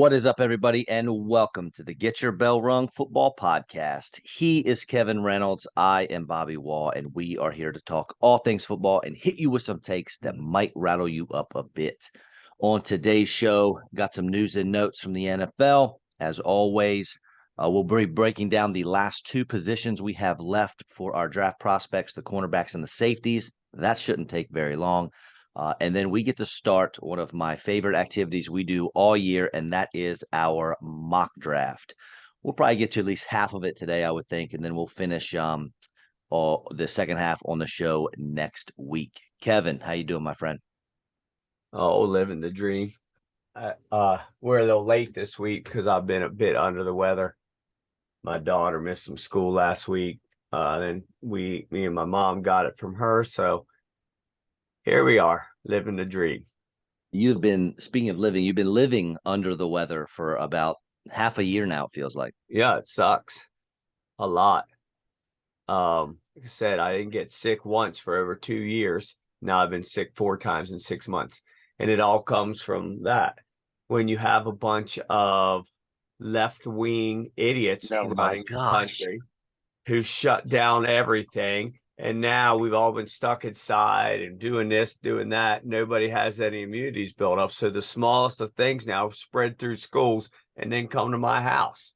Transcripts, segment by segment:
What is up, everybody, and welcome to the Get Your Bell Rung Football Podcast. He is Kevin Reynolds. I am Bobby Wall, and we are here to talk all things football and hit you with some takes that might rattle you up a bit. On today's show, got some news and notes from the NFL. As always, we'll be breaking down the last two positions we have left for our draft prospects, the cornerbacks and the safeties. That shouldn't take very long. And then we get to start one of my favorite activities we do all year, and that is our mock draft. We'll probably get to at least half of it today, I would think, and then we'll finish the second half on the show next week. Kevin, how you doing, my friend? Oh, living the dream. We're a little late this week because I've been a bit under the weather. My daughter missed some school last week. Then me and my mom got it from her. So here we are, living the dream. Speaking of living, you've been living under the weather for about half a year now, it feels like. Yeah, it sucks a lot. Like I said, I didn't get sick once for over 2 years. Now I've been sick 4 times in 6 months. And it all comes from that. When you have a bunch of left-wing idiots running the country who shut down everything. And now we've all been stuck inside and doing this, doing that. Nobody has any immunities built up. So the smallest of things now spread through schools and then come to my house.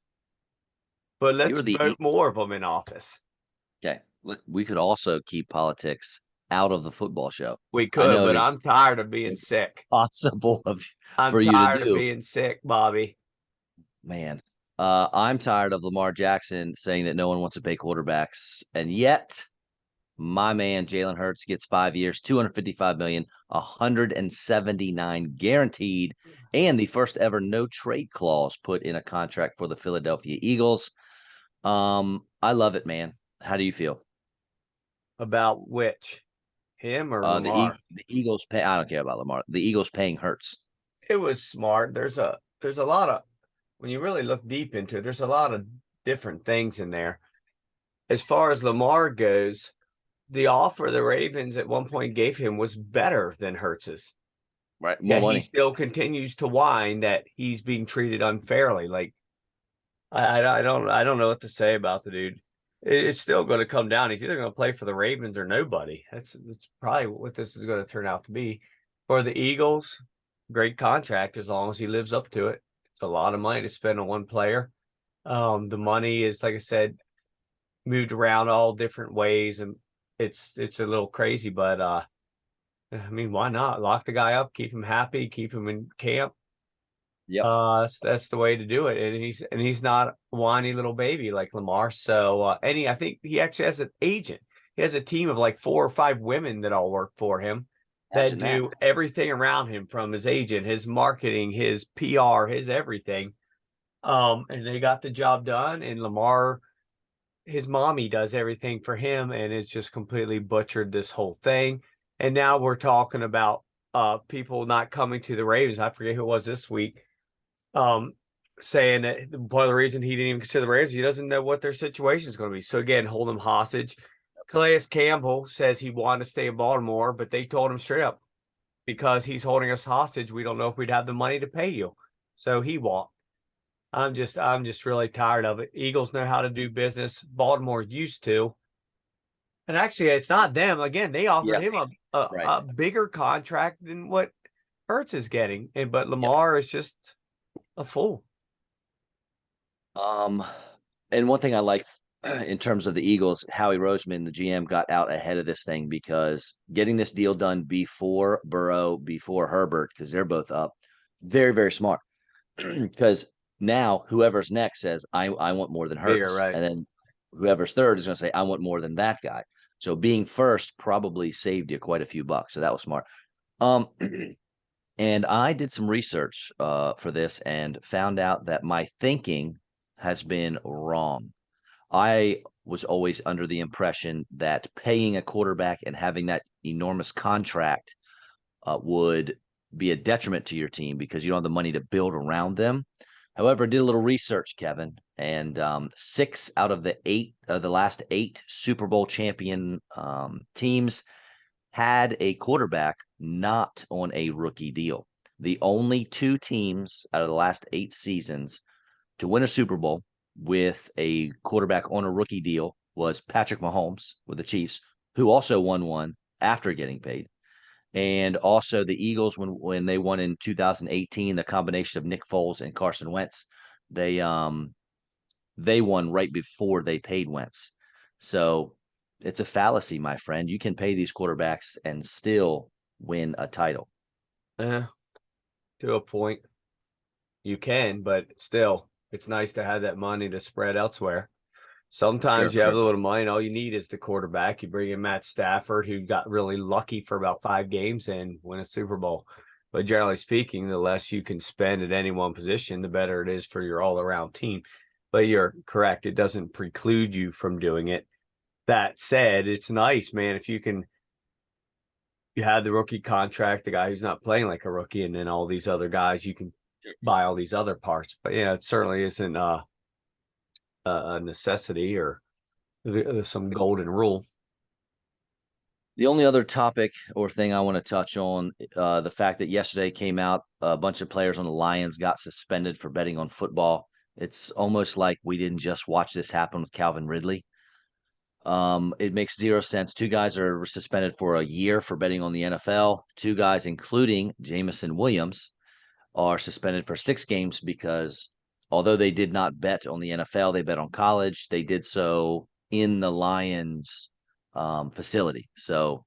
But let's vote more of them in office. Okay. Look, we could also keep politics out of the football show. We could, but I'm tired of being sick. Possible for I'm you tired to do. of being sick, Bobby. Man, I'm tired of Lamar Jackson saying that no one wants to pay quarterbacks, and yet my man Jalen Hurts gets 5 years, $255 million, 179 guaranteed, and the first ever no trade clause put in a contract for the Philadelphia Eagles. I love it, man. How do you feel about which? Him or Lamar? The Eagles pay. I don't care about Lamar. The Eagles paying Hurts. It was smart. There's a lot of, when you really look deep into it, there's a lot of different things in there. As far as Lamar goes, the offer the Ravens at one point gave him was better than Hurts's. Right. More money. He still continues to whine that he's being treated unfairly. Like, I don't know what to say about the dude. It's still going to come down. He's either going to play for the Ravens or nobody. That's probably what this is going to turn out to be. For the Eagles, great contract as long as he lives up to it. It's a lot of money to spend on one player. The money is, like I said, moved around all different ways, and it's a little crazy. But I mean, why not lock the guy up, keep him happy, keep him in camp? Yeah, that's the way to do it. And he's not a whiny little baby like Lamar. So I think he actually has an agent. He has a team of like 4 or 5 women that all work for him that do everything around him, from his agent, his marketing, his PR, his everything. And they got the job done. And Lamar, his mommy, does everything for him, and it's just completely butchered this whole thing. And now we're talking about people not coming to the Ravens. I forget who it was this week. Saying that part of the reason he didn't even consider the Ravens, he doesn't know what their situation is going to be. So again, hold him hostage. Calais Campbell says he wanted to stay in Baltimore, but they told him straight up, because he's holding us hostage, we don't know if we'd have the money to pay you. So he walked. I'm just really tired of it. Eagles know how to do business. Baltimore used to. And actually, it's not them. Again, they offered him a bigger contract than what Hurts is getting. But Lamar is just a fool. And one thing I like in terms of the Eagles, Howie Roseman, the GM, got out ahead of this thing, because getting this deal done before Burrow, before Herbert, because they're both up, very, very smart. Because now whoever's next says, I want more than Hurts. Right. And then whoever's third is going to say, I want more than that guy. So being first probably saved you quite a few bucks. So that was smart. And I did some research for this and found out that my thinking has been wrong. I was always under the impression that paying a quarterback and having that enormous contract would be a detriment to your team because you don't have the money to build around them. However, I did a little research, Kevin, and 6 out of the last 8 Super Bowl champion teams had a quarterback not on a rookie deal. The only two teams out of the last 8 seasons to win a Super Bowl with a quarterback on a rookie deal was Patrick Mahomes with the Chiefs, who also won one after getting paid. And also the Eagles when they won in 2018, the combination of Nick Foles and Carson Wentz, they won right before they paid Wentz. So it's a fallacy, my friend. You can pay these quarterbacks and still win a title. To a point, you can, but still, it's nice to have that money to spread elsewhere. Sometimes you have a little money, and all you need is the quarterback. You bring in Matt Stafford, who got really lucky for about 5 games and win a Super Bowl. But generally speaking, the less you can spend at any one position, the better it is for your all-around team. But you're correct. It doesn't preclude you from doing it. That said, it's nice, man, if you have the rookie contract, the guy who's not playing like a rookie, and then all these other guys, you can buy all these other parts. But yeah, it certainly isn't a necessity or some golden rule. The only other topic or thing I want to touch on, the fact that yesterday came out, a bunch of players on the Lions got suspended for betting on football. It's almost like we didn't just watch this happen with Calvin Ridley. It makes zero sense. 2 guys are suspended for a year for betting on the NFL. 2 guys, including Jameson Williams, are suspended for 6 games because although they did not bet on the NFL, they bet on college. They did so in the Lions facility. So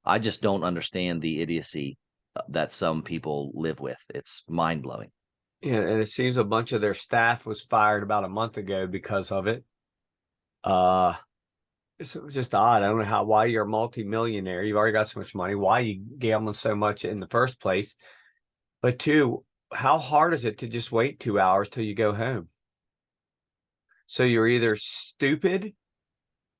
I just don't understand the idiocy that some people live with. It's mind blowing. Yeah, and it seems a bunch of their staff was fired about a month ago because of it. It's just odd. I don't know why you're a multimillionaire. You've already got so much money. Why are you gambling so much in the first place? But 2, how hard is it to just wait 2 hours till you go home? So you're either stupid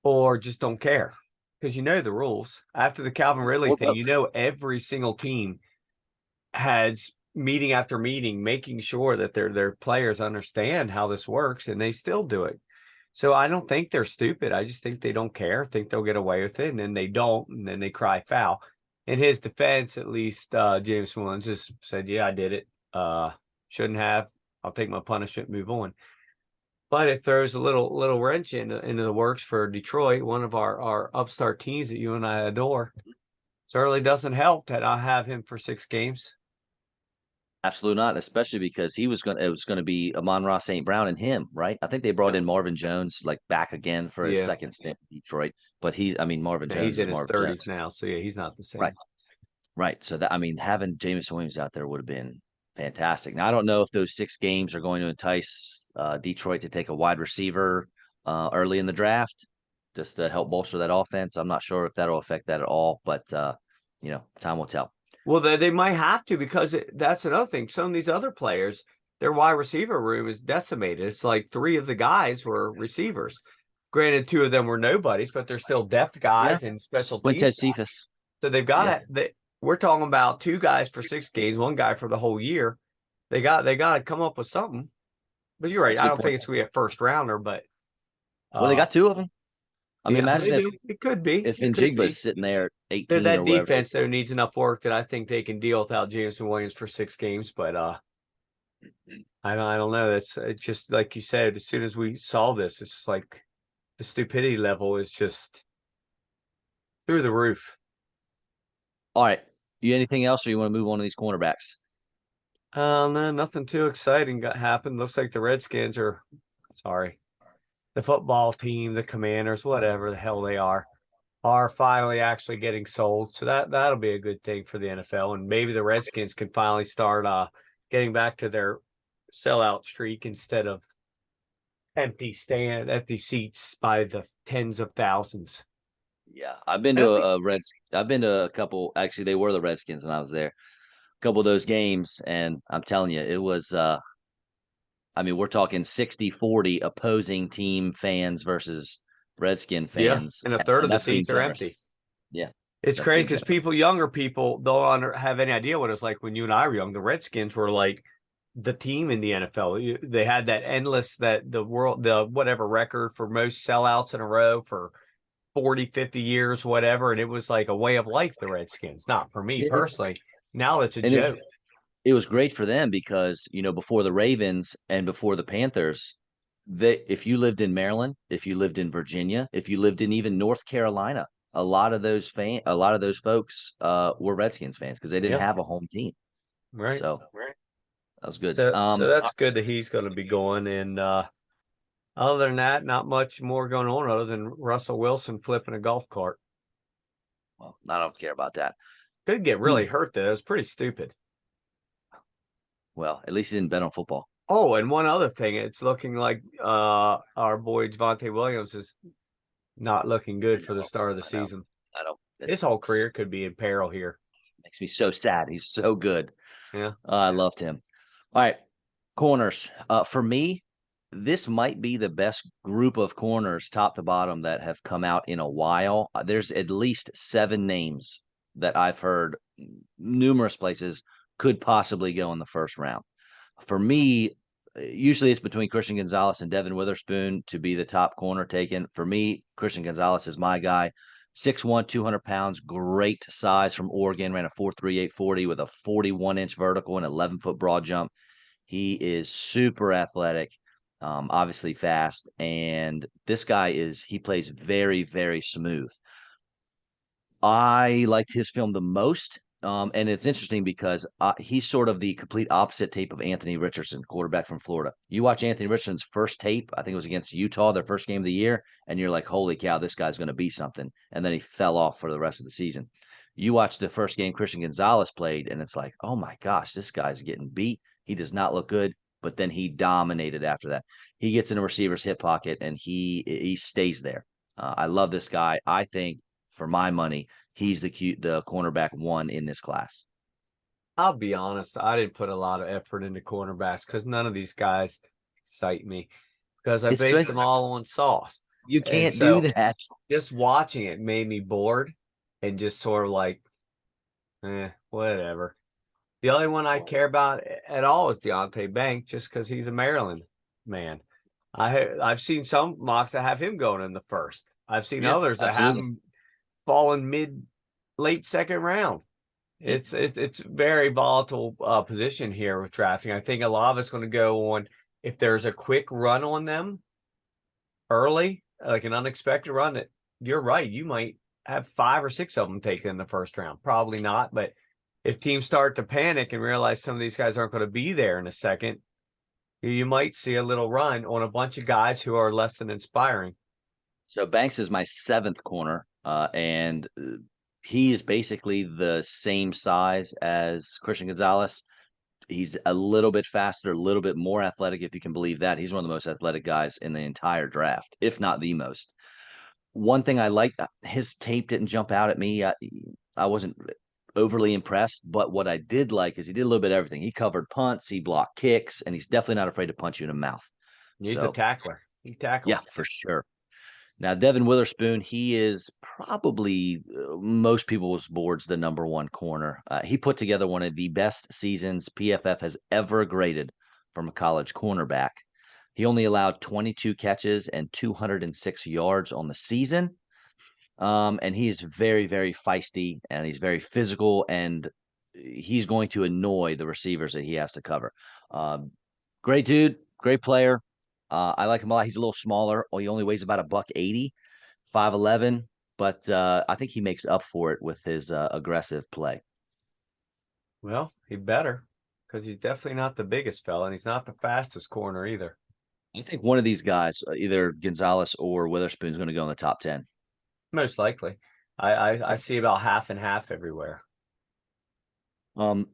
or just don't care because you know the rules. After the Calvin Ridley thing, you know every single team has meeting after meeting making sure that their players understand how this works, and they still do it. So I don't think they're stupid. I just think they don't care, think they'll get away with it, and then they don't, and then they cry foul. In his defense, at least James Williams just said, yeah, I did it. Shouldn't have. I'll take my punishment, move on. But it throws a little wrench into the works for Detroit, one of our upstart teams that you and I adore. Certainly doesn't help that I have him for 6 games. Absolutely not, especially because it was going to be Amon-Ra St. Brown and him, right? I think they brought in Marvin Jones like back again for his second stint in Detroit. But Marvin Jones he's in his Marvin 30s Jones now, so yeah, he's not the same. Right. So that having Jameson Williams out there would have been fantastic. Now I don't know if those 6 games are going to entice Detroit to take a wide receiver early in the draft just to help bolster that offense. I'm not sure if that'll affect that at all, but time will tell. Well, they might have to because that's another thing. Some of these other players, their wide receiver room is decimated. It's like 3 of the guys were receivers. Granted, 2 of them were nobodies, but they're still depth guys and special teams. Ted Cephas. So they've got we're talking about 2 guys for 6 games, 1 guy for the whole year. They got to come up with something. But you're right. I don't think it's going to be a first rounder, but they got 2 of them. Imagine if it could be if Njigba's sitting there at 18. That defense though needs enough work that I think they can deal without Jameson Williams for 6 games. But I don't know. It's just like you said. As soon as we saw this, it's just like the stupidity level is just through the roof. All right. You anything else, or you want to move on to these cornerbacks? No, nothing too exciting happened. Looks like the Redskins the football team, the Commanders, whatever the hell they are finally actually getting sold. So that'll be a good thing for the NFL. And maybe the Redskins can finally start getting back to their sellout streak instead of empty seats by the tens of thousands. Yeah, I've been to I've been to a couple. Actually, they were the Redskins when I was there. A couple of those games, and I'm telling you, it was. We're talking 60-40 opposing team fans versus Redskin fans, and a third of the seats are empty. Yeah, it's crazy because younger people don't have any idea what it's like when you and I were young. The Redskins were like the team in the NFL. They had that endless the whatever record for most sellouts in a row for 40, 50 years, whatever. And it was like a way of life, the Redskins. Not for me personally. Now it's a joke. it was great for them because, before the Ravens and before the Panthers, if you lived in Maryland, if you lived in Virginia, if you lived in even North Carolina, a lot of those folks were Redskins fans because they didn't Yeah, have a home team. right. So that was good. So that's good that he's going to be going. And other than that, not much more going on other than Russell Wilson flipping a golf cart. Well, I don't care about that. Could get really hurt though. It was pretty stupid. Well, at least he didn't bet on football. Oh, and one other thing, it's looking like our boy Javonte Williams is not looking good for the start of the season. I don't. His whole career could be in peril here. Makes me so sad. He's so good. Yeah. I loved him. All right, corners. For me, this might be the best group of corners, top to bottom, that have come out in a while. There's at least 7 names that I've heard numerous places could possibly go in the first round. For me, usually it's between Christian Gonzalez and Devin Witherspoon to be the top corner taken. For me, Christian Gonzalez is my guy. 6'1", 200 pounds, great size from Oregon, ran a 4.38 40 with a 41-inch vertical and 11-foot broad jump. He is super athletic, obviously fast, and this guy he plays very, very smooth. I liked his film the most. And it's interesting because he's sort of the complete opposite tape of Anthony Richardson, quarterback from Florida. You watch Anthony Richardson's first tape, I think it was against Utah, their first game of the year, and you're like, holy cow, this guy's going to be something. And then he fell off for the rest of the season. You watch the first game Christian Gonzalez played, and it's like, oh my gosh, this guy's getting beat. He does not look good. But then he dominated after that. He gets in a receiver's hip pocket, and he stays there. I love this guy. I think, for my money, he's the cornerback 1 in this class. I'll be honest, I didn't put a lot of effort into cornerbacks because none of these guys excite me because I based them all on sauce. You can't do that. Just watching it made me bored and just sort of like, whatever. The only one I care about at all is Deontay Banks, just because he's a Maryland man. I've seen some mocks that have him going in the first. I've seen others that have him falling late second round. It's very volatile position here with drafting. I think a lot of it's going to go on if there's a quick run on them early, like an unexpected run. That you're right, you might have 5 or 6 of them taken in the first round. Probably not, but if teams start to panic and realize some of these guys aren't going to be there in a second, you might see a little run on a bunch of guys who are less than inspiring. So Banks is my 7th corner, and he is basically the same size as Christian Gonzalez. He's a little bit faster, a little bit more athletic, if you can believe that. He's one of the most athletic guys in the entire draft, if not the most. One thing I liked, his tape didn't jump out at me. I wasn't overly impressed, but what I did like is he did a little bit of everything. He covered punts, he blocked kicks, and he's definitely not afraid to punch you in the mouth. He's a tackler. He tackles. Yeah, for sure. Now, Devin Witherspoon, he is probably most people's boards the number 1 corner. He put together one of the best seasons PFF has ever graded from a college cornerback. He only allowed 22 catches and 206 yards on the season. And he is very, very feisty, and he's very physical, and he's going to annoy the receivers that he has to cover. Great dude, great player. I like him a lot. He's a little smaller. He only weighs about $180, 5'11", but I think he makes up for it with his aggressive play. Well, he better, because he's definitely not the biggest fella, and he's not the fastest corner either. I think one of these guys, either Gonzalez or Witherspoon, is going to go in the top 10. Most likely. I see about half and half everywhere. And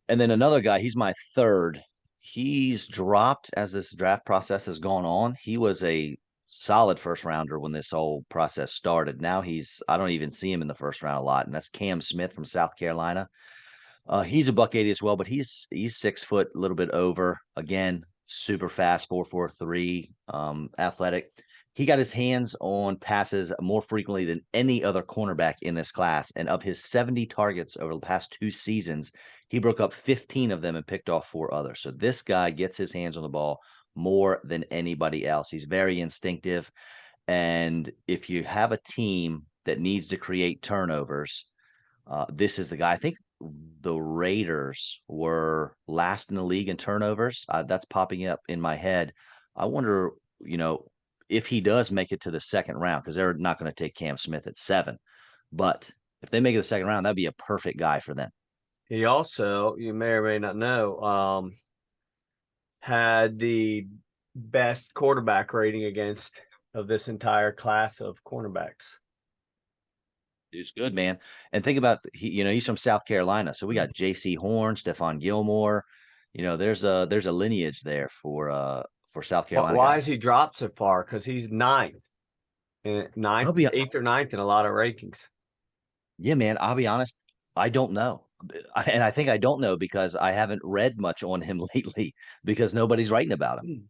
then another guy, he's my 3rd. He's dropped as this draft process has gone on. He was a solid first rounder when this whole process started. Now I don't even see him in the first round a lot, and that's Cam Smith from South Carolina. He's a $180 as well, but he's 6 foot, a little bit over. Again, super fast, 4.43, athletic. He got his hands on passes more frequently than any other cornerback in this class. And of his 70 targets over the past 2 seasons, he broke up 15 of them and picked off 4 others. So this guy gets his hands on the ball more than anybody else. He's very instinctive. And if you have a team that needs to create turnovers, this is the guy. I think the Raiders were last in the league in turnovers. That's popping up in my head. I wonder, if he does make it to the second round, because they're not going to take Cam Smith at 7. But if they make it the second round, that'd be a perfect guy for them. He also, you may or may not know, had the best quarterback rating against of this entire class of cornerbacks. Dude's good, man. And think about he's from South Carolina, so we got J.C. Horn, Stephon Gilmore. There's a lineage there for South Carolina Why is guys. he dropped so far? Because he's ninth, eighth or ninth in a lot of rankings. Yeah, man. I'll be honest. I don't know, and I think I don't know because I haven't read much on him lately because nobody's writing about him.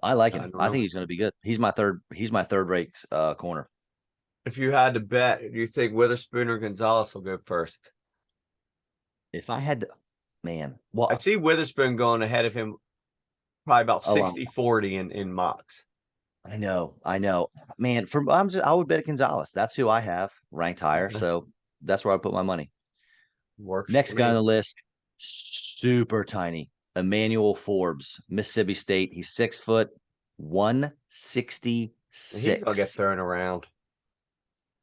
I like I him. don't I know. think he's going to be good. He's my third rate corner. If you had to bet, do you think Witherspoon or Gonzalez will go first? If I had to, man, I well, see Witherspoon going ahead of him probably about a lot. 60-40 in mocks. I know, man. I would bet Gonzalez. That's who I have ranked higher, so that's where I put my money. Works Next for guy on me. the list, super tiny, Emmanuel Forbes, Mississippi State. He's 6 foot, He's gonna get 166. thrown around.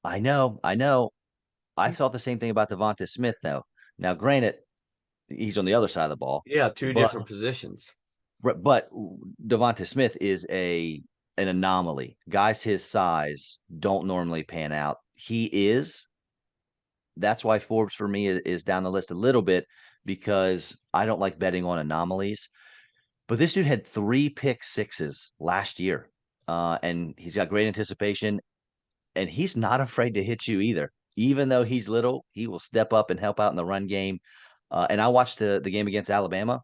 I know. I thought the same thing about Devonta Smith, though. Now, granted, he's on the other side of the ball, Yeah, two but different positions. but Devonta Smith is an anomaly. Guys his size don't normally pan out. He is. That's why Forbes for me is down the list a little bit because I don't like betting on anomalies. But this dude had 3 pick 6s last year, and he's got great anticipation, and he's not afraid to hit you either. Even though he's little, he will step up and help out in the run game. And I watched the game against Alabama.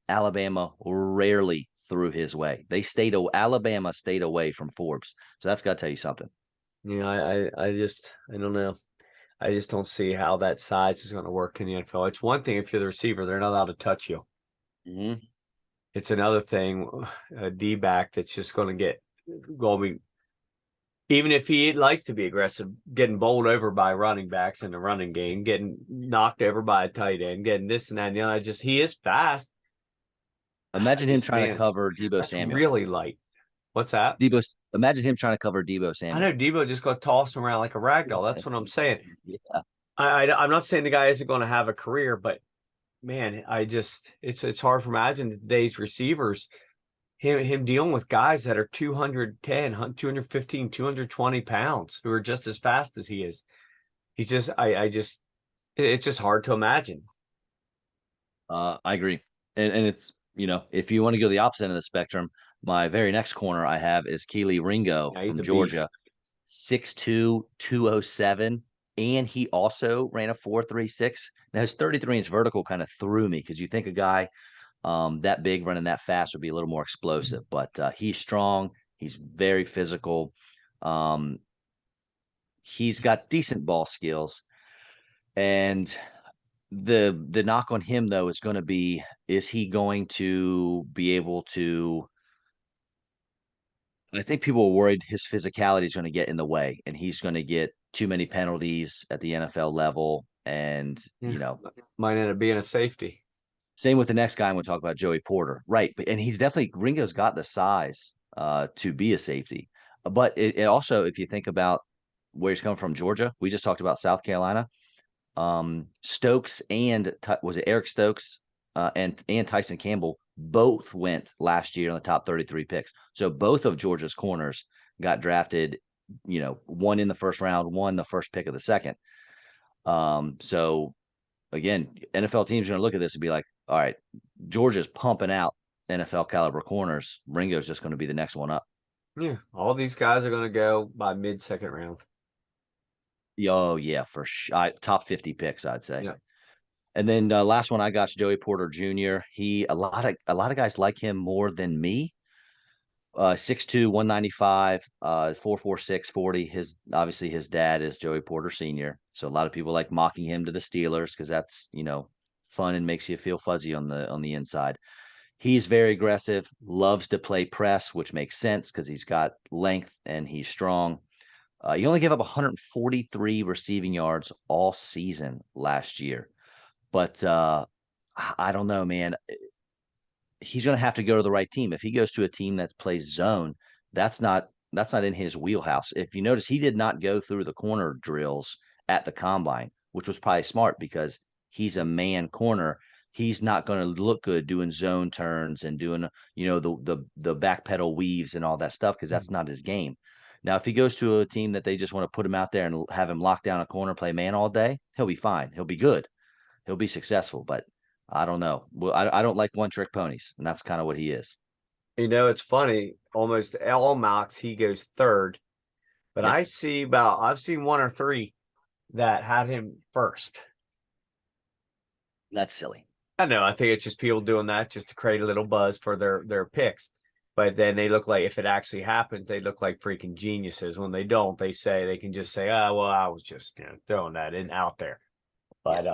Alabama rarely threw his way. Alabama stayed away from Forbes. So that's got to tell you something. I don't know. I just don't see how that size is going to work in the NFL. It's one thing if you're the receiver, they're not allowed to touch you. Mm-hmm. It's another thing, a D back that's just going to be, even if he likes to be aggressive, getting bowled over by running backs in the running game, getting knocked over by a tight end, getting this and that. And the other, he is fast. Imagine him trying to Man, cover Debo that's Samuel. really light. What's that? Imagine him trying to cover Debo I Samuel. know Debo just got tossed around like a rag doll. That's what I'm saying. Yeah. I'm not saying the guy isn't going to have a career, but man, it's hard for imagine today's receivers, him dealing with guys that are 210, 215, 220 pounds who are just as fast as he is. He's just it's just hard to imagine. I agree. And it's, if you want to go the opposite end of the spectrum, my very next corner I have is Keely Ringo Yeah, he's from a beast. Georgia, 6'2", 207. And he also ran a 4.36. Now his 33-inch vertical kind of threw me because you think a guy that big running that fast would be a little more explosive, but he's strong. He's very physical. Um, he's got decent ball skills. And the knock on him though is going to be, is he going to be able to, I think people are worried his physicality is going to get in the way and he's going to get too many penalties at the NFL level. And, Yeah. Might end up being a safety. same with the next guy I'm going to talk about, Joey Porter. Right. And he's definitely, Ringo's got the size to be a safety. But it also, if you think about where he's come from, Georgia, we just talked about South Carolina. Stokes and was it Eric Stokes and Tyson Campbell both went last year in the top 33 picks. So both of Georgia's corners got drafted, one in the first round, one the first pick of the second. So again, NFL teams are going to look at this and be like, all right, Georgia's pumping out NFL caliber corners. Ringo's just going to be the next one up. Yeah, all these guys are going to go by mid-second round. Oh yeah, for sure. Top 50 picks, I'd say. Yeah. And then last one I got is Joey Porter Jr. A lot of guys like him more than me. 6'2", 195, 4.46 40. Obviously his dad is Joey Porter Sr. So a lot of people like mocking him to the Steelers because that's, fun and makes you feel fuzzy on the inside. He's very aggressive, loves to play press, which makes sense because he's got length and he's strong. He only gave up 143 receiving yards all season last year. But I don't know, man. He's going to have to go to the right team. If he goes to a team that plays zone, that's not in his wheelhouse. If you notice, he did not go through the corner drills at the combine, which was probably smart because he's a man corner. He's not going to look good doing zone turns and doing the back pedal weaves and all that stuff because that's not his game. Now, if he goes to a team that they just want to put him out there and have him lock down a corner, play man all day, he'll be fine. He'll be good. He'll be successful. But I don't know. Well, I don't like one trick ponies, and that's kind of what he is. It's funny. Almost all mocks he goes third, but Yep. I've seen one or three that had him first. That's silly. I know. I think it's just people doing that just to create a little buzz for their picks. But then they look like, if it actually happens, they look like freaking geniuses. When they don't, they can just say, "Oh, well, I was just throwing that in out there." But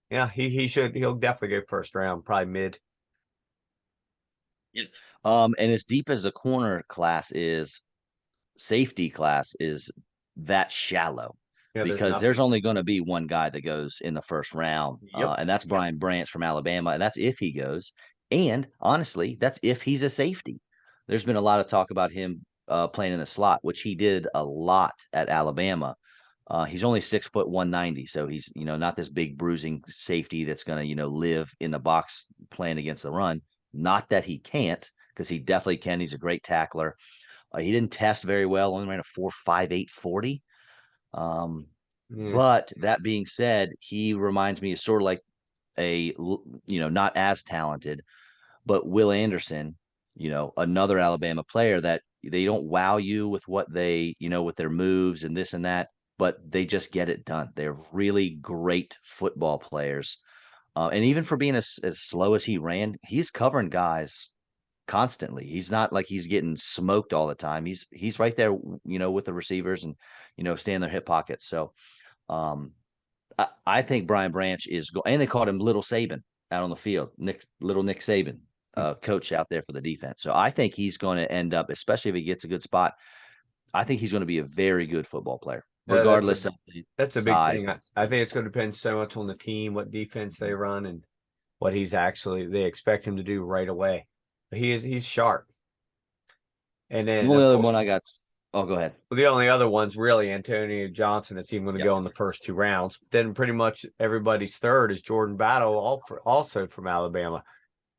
yeah, he'll definitely go first round, probably mid. Yeah. And as deep as the corner class is, safety class is that shallow because there's only going to be one guy that goes in the first round, Yep. and that's Brian Branch from Alabama, and that's if he goes. And honestly, that's if he's a safety. There's been a lot of talk about him playing in the slot, which he did a lot at Alabama. He's only 6 foot 190, so he's not this big bruising safety that's going to live in the box playing against the run. Not that he can't, because he definitely can. He's a great tackler. He didn't test very well, only ran a 4.58 40. But that being said, he reminds me of sort of like not as talented, but Will Anderson, another Alabama player that they don't wow you with what with their moves and this and that, but they just get it done. They're really great football players. And even for being as slow as he ran, he's covering guys constantly. He's not like he's getting smoked all the time. He's right there, with the receivers and stay in their hip pockets. So I think Brian Branch is going, and they called him Little Saban out on the field, Nick Saban, coach out there for the defense. So I think he's going to end up, especially if he gets a good spot. I think he's going to be a very good football player, regardless of the that's a big size. thing. I think it's going to depend so much on the team, what defense they run, and what they expect him to do right away. But he's sharp. And then the only other one I got. Oh, go ahead. The only other one's really Antonio Johnson that's even going to go in the first two rounds. Then pretty much everybody's third is Jordan Battle, also from Alabama,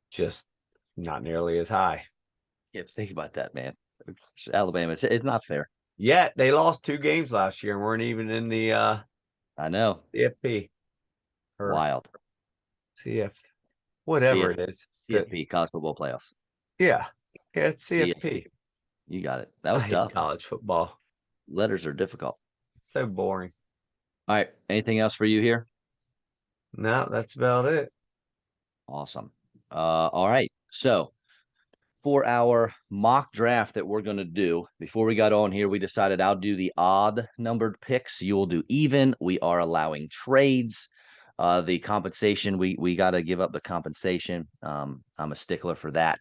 just not nearly as high. Yeah, think about that, man. Alabama, it's not fair. Yet they lost 2 games last year and weren't even in the I know. CFP. Wild. CF, whatever it is. CFP, college football playoffs. Yeah, it's CFP. You got it. That was tough. College football. Letters are difficult. So boring. All right. Anything else for you here? No, that's about it. Awesome. All right. So for our mock draft that we're going to do, before we got on here, we decided I'll do the odd numbered picks. You'll do even. We are allowing trades. The compensation, we got to give up the compensation. I'm a stickler for that.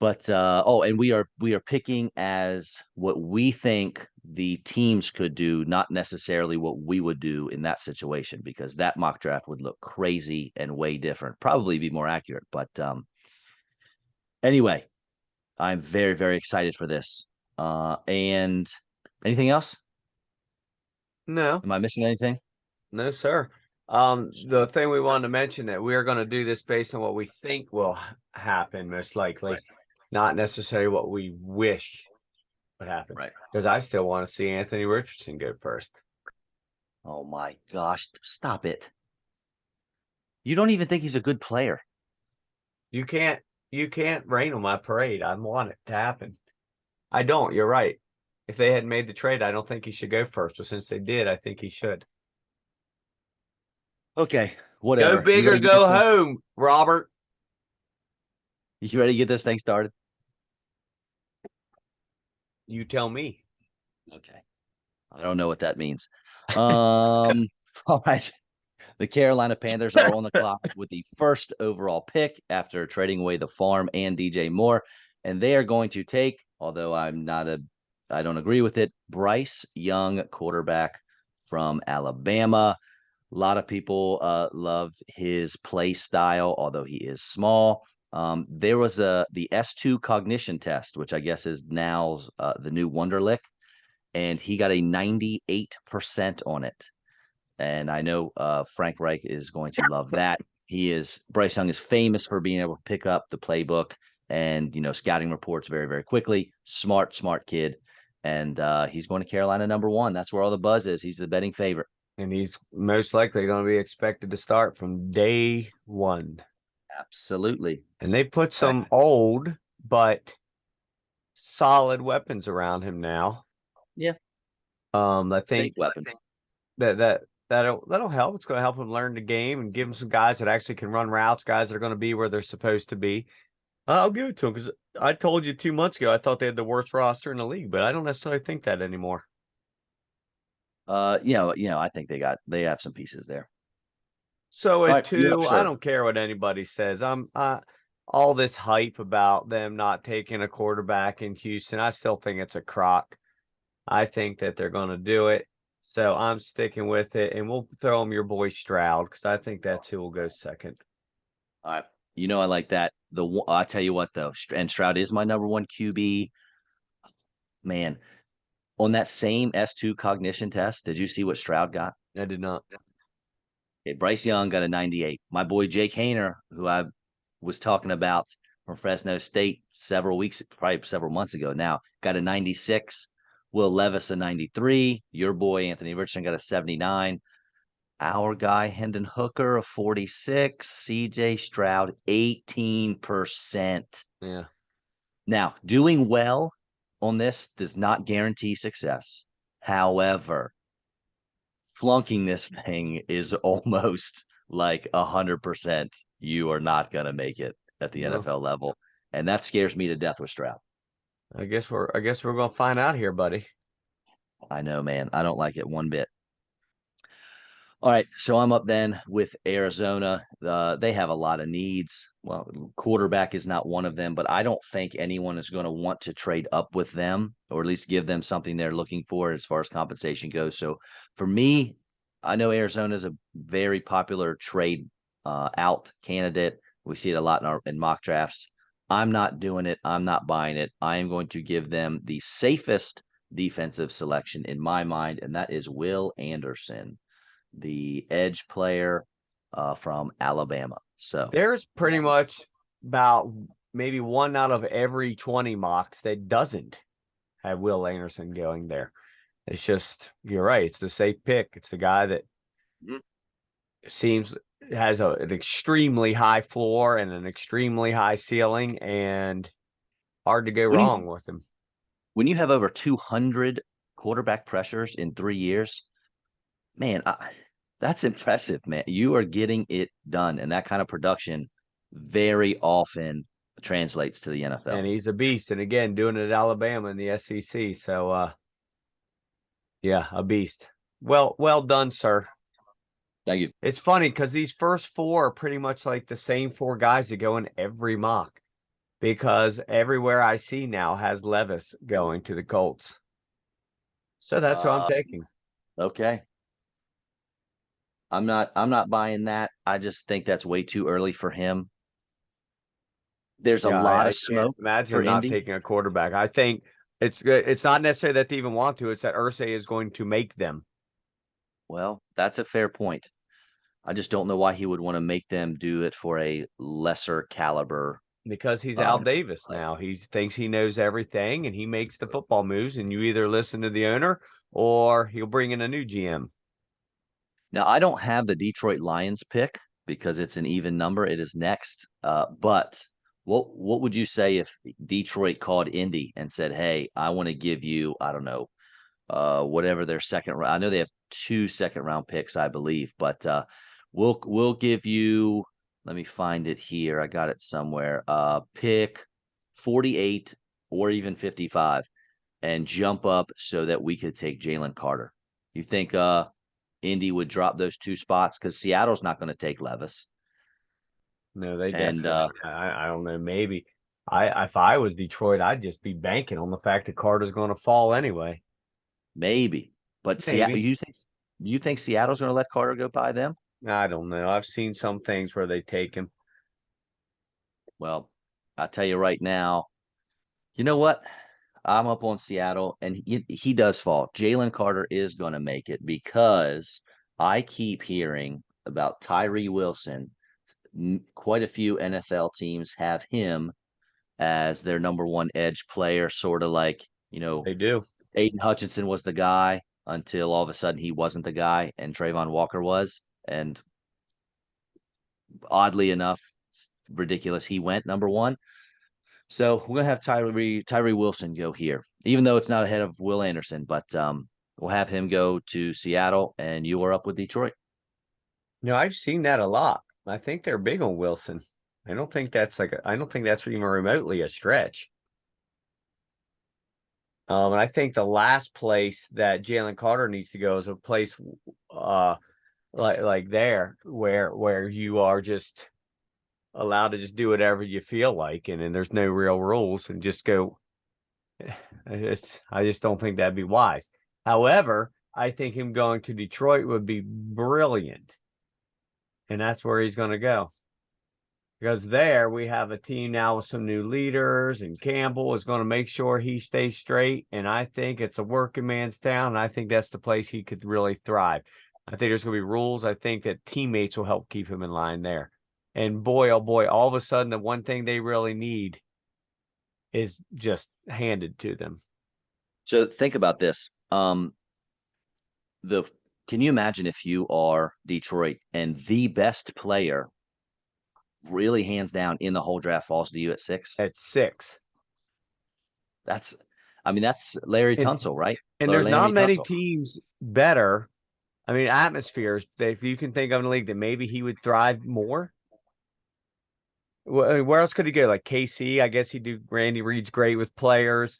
But and we are picking as what we think the teams could do, not necessarily what we would do in that situation, because that mock draft would look crazy and way different, probably be more accurate. But anyway, I'm very, very excited for this. And anything else? No. Am I missing anything? No, sir. The thing we wanted to mention that we are going to do this based on what we think will happen, most likely. Right. Not necessarily what we wish would happen. Right. Because I still want to see Anthony Richardson go first. Oh my gosh. Stop it. You don't even think he's a good player. You can't rain on my parade. I want it to happen. I don't. You're right. If they hadn't made the trade, I don't think he should go first. But since they did, I think he should. Okay. Whatever. Go big or go home, Robert. You ready to get this thing started? You tell me. Okay. I don't know what that means. All right. The Carolina Panthers are on the clock with the first overall pick after trading away the farm and DJ Moore. And they are going to take, although I'm not a I don't agree with it. Bryce Young, quarterback from Alabama. A lot of people love his play style, although he is small. There was the S2 cognition test, which I guess is now the new Wonderlic, and he got a 98% on it. And I know Frank Reich is going to love that. Bryce Young is famous for being able to pick up the playbook and scouting reports very, very quickly. Smart kid, and he's going to Carolina #1. That's where all the buzz is. He's the betting favorite, and he's most likely going to be expected to start from day one. Absolutely. And they put some old but solid weapons around him now. Yeah. I think safe weapons. That'll help. It's going to help him learn the game and give him some guys that actually can run routes, guys that are going to be where they're supposed to be. I'll give it to him because I told you 2 months ago I thought they had the worst roster in the league, but I don't necessarily think that anymore. I think they have some pieces there. So at 2, I don't care what anybody says. I'm all this hype about them not taking a quarterback in Houston. I still think it's a crock. I think that they're going to do it. So I'm sticking with it, and we'll throw him your boy Stroud because I think that's who will go second. All right. I like that. I'll tell you what, though, and Stroud is my #1 QB. Man, on that same S2 cognition test, did you see what Stroud got? I did not. Okay, Bryce Young got a 98. My boy Jake Hayner, who I was talking about from Fresno State probably several months ago now, got a 96. Will Levis a 93. Your boy Anthony Richardson got a 79. Our guy Hendon Hooker a 46. CJ Stroud 18%. Yeah. Now, doing well on this does not guarantee success. However, flunking this thing is almost like 100% you are not going to make it at the NFL level. And that scares me to death with Stroud. I guess we're going to find out here, buddy. I know, man. I don't like it one bit. All right, so I'm up then with Arizona. They have a lot of needs. Well, quarterback is not one of them, but I don't think anyone is going to want to trade up with them, or at least give them something they're looking for as far as compensation goes. So for me, I know Arizona is a very popular trade out candidate. We see it a lot in mock drafts. I'm not doing it. I'm not buying it. I am going to give them the safest defensive selection in my mind, and that is Will Anderson, the edge player from Alabama. So there's pretty much about maybe 1 out of every 20 mocks that doesn't have Will Anderson going there. It's just, you're right. It's the safe pick. It's the guy that seems has an extremely high floor and an extremely high ceiling, and hard to go wrong with him. When you have over 200 quarterback pressures in 3 years, man, that's impressive, man. You are getting it done, and that kind of production very often translates to the NFL. And he's a beast. And again, doing it at Alabama in the SEC. So, yeah, a beast. Well done, sir. Thank you. It's funny because these first 4 are pretty much like the same 4 guys that go in every mock, because everywhere I see now has Levis going to the Colts. So that's who I'm taking. Okay. I'm not buying that. I just think that's way too early for him. There's a lot of smoke. Imagine not taking a quarterback. I think it's not necessarily that they even want to. It's that Irsay is going to make them. Well, that's a fair point. I just don't know why he would want to make them do it for a lesser caliber. Because he's Al Davis now. He thinks he knows everything, and he makes the football moves, and you either listen to the owner or he'll bring in a new GM. Now, I don't have the Detroit Lions pick because it's an even number. It is next. But what would you say if Detroit called Indy and said, "Hey, I want to give you, I don't know, whatever their second round. I know they have 2 second-round picks, I believe, but we'll give you. Let me find it here. I got it somewhere. Pick 48 or even 55, and jump up so that we could take Jalen Carter. You think Indy would drop those 2 spots because Seattle's not going to take Levis? No, they definitely. I don't know. Maybe If I was Detroit, I'd just be banking on the fact that Carter's going to fall anyway. Maybe, but Seattle. Maybe. You think Seattle's going to let Carter go by them? I don't know. I've seen some things where they take him. Well, I'll tell you right now. You know what? I'm up on Seattle, and he does fall. Jalen Carter is going to make it because I keep hearing about Tyree Wilson. Quite a few NFL teams have him as their number one edge player, sort of like, They do. Aiden Hutchinson was the guy until all of a sudden he wasn't the guy and Trayvon Walker was. And oddly enough, ridiculous, he went number one. So we're gonna have Tyree Wilson go here, even though it's not ahead of Will Anderson, but we'll have him go to Seattle, and you are up with Detroit. I've seen that a lot. I think they're big on Wilson. I don't think that's even remotely a stretch. And I think the last place that Jalen Carter needs to go is a place like there where you are just allowed to just do whatever you feel like, and then there's no real rules, and just go. I just don't think that'd be wise. However, I think him going to Detroit would be brilliant, and that's where he's going to go. Because there we have a team now with some new leaders, and Campbell is going to make sure he stays straight. And I think it's a working man's town. And I think that's the place he could really thrive. I think there's going to be rules. I think that teammates will help keep him in line there. And boy, oh boy, all of a sudden, the one thing they really need is just handed to them. So think about this. Can you imagine if you are Detroit and the best player really hands down in the whole draft falls to you at 6? At 6. That's Larry And, Tunsil, right? and Or there's not Larry many Tunsil. teams better. I mean, atmospheres that if you can think of in the league that maybe he would thrive more. Where else could he go? Like KC, I guess he'd do. Randy Reed's great with players.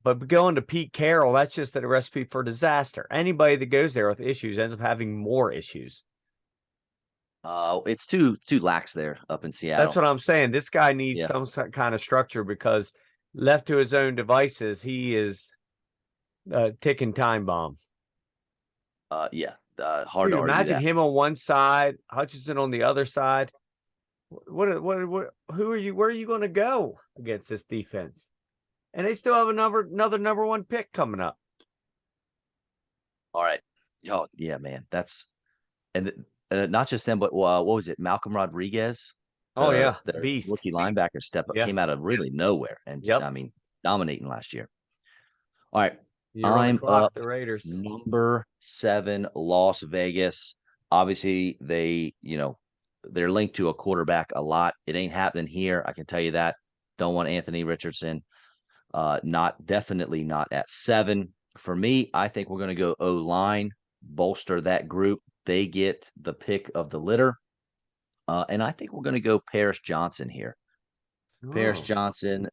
But going to Pete Carroll, that's just a recipe for disaster. Anybody that goes there with issues ends up having more issues. It's too lax there up in Seattle. That's what I'm saying. This guy needs some kind of structure, because left to his own devices, he is a ticking time bomb. Hard Dude, to argue imagine that. him on one side, Hutchinson on the other side. Who are you? Where are you going to go against this defense? And they still have another number one pick coming up. All right. Oh yeah, man. Not just them, but what was it? Malcolm Rodriguez. The beast, rookie linebacker step up, Yeah. came out of really nowhere, and dominating last year. All right, I'm up. The Raiders, number 7, Las Vegas. Obviously, they're linked to a quarterback a lot. It ain't happening here, I can tell you that. Don't want Anthony Richardson. Definitely not at 7. For me, I think we're going to go O-line, bolster that group. They get the pick of the litter. And I think we're going to go Paris Johnson here. Paris Johnson,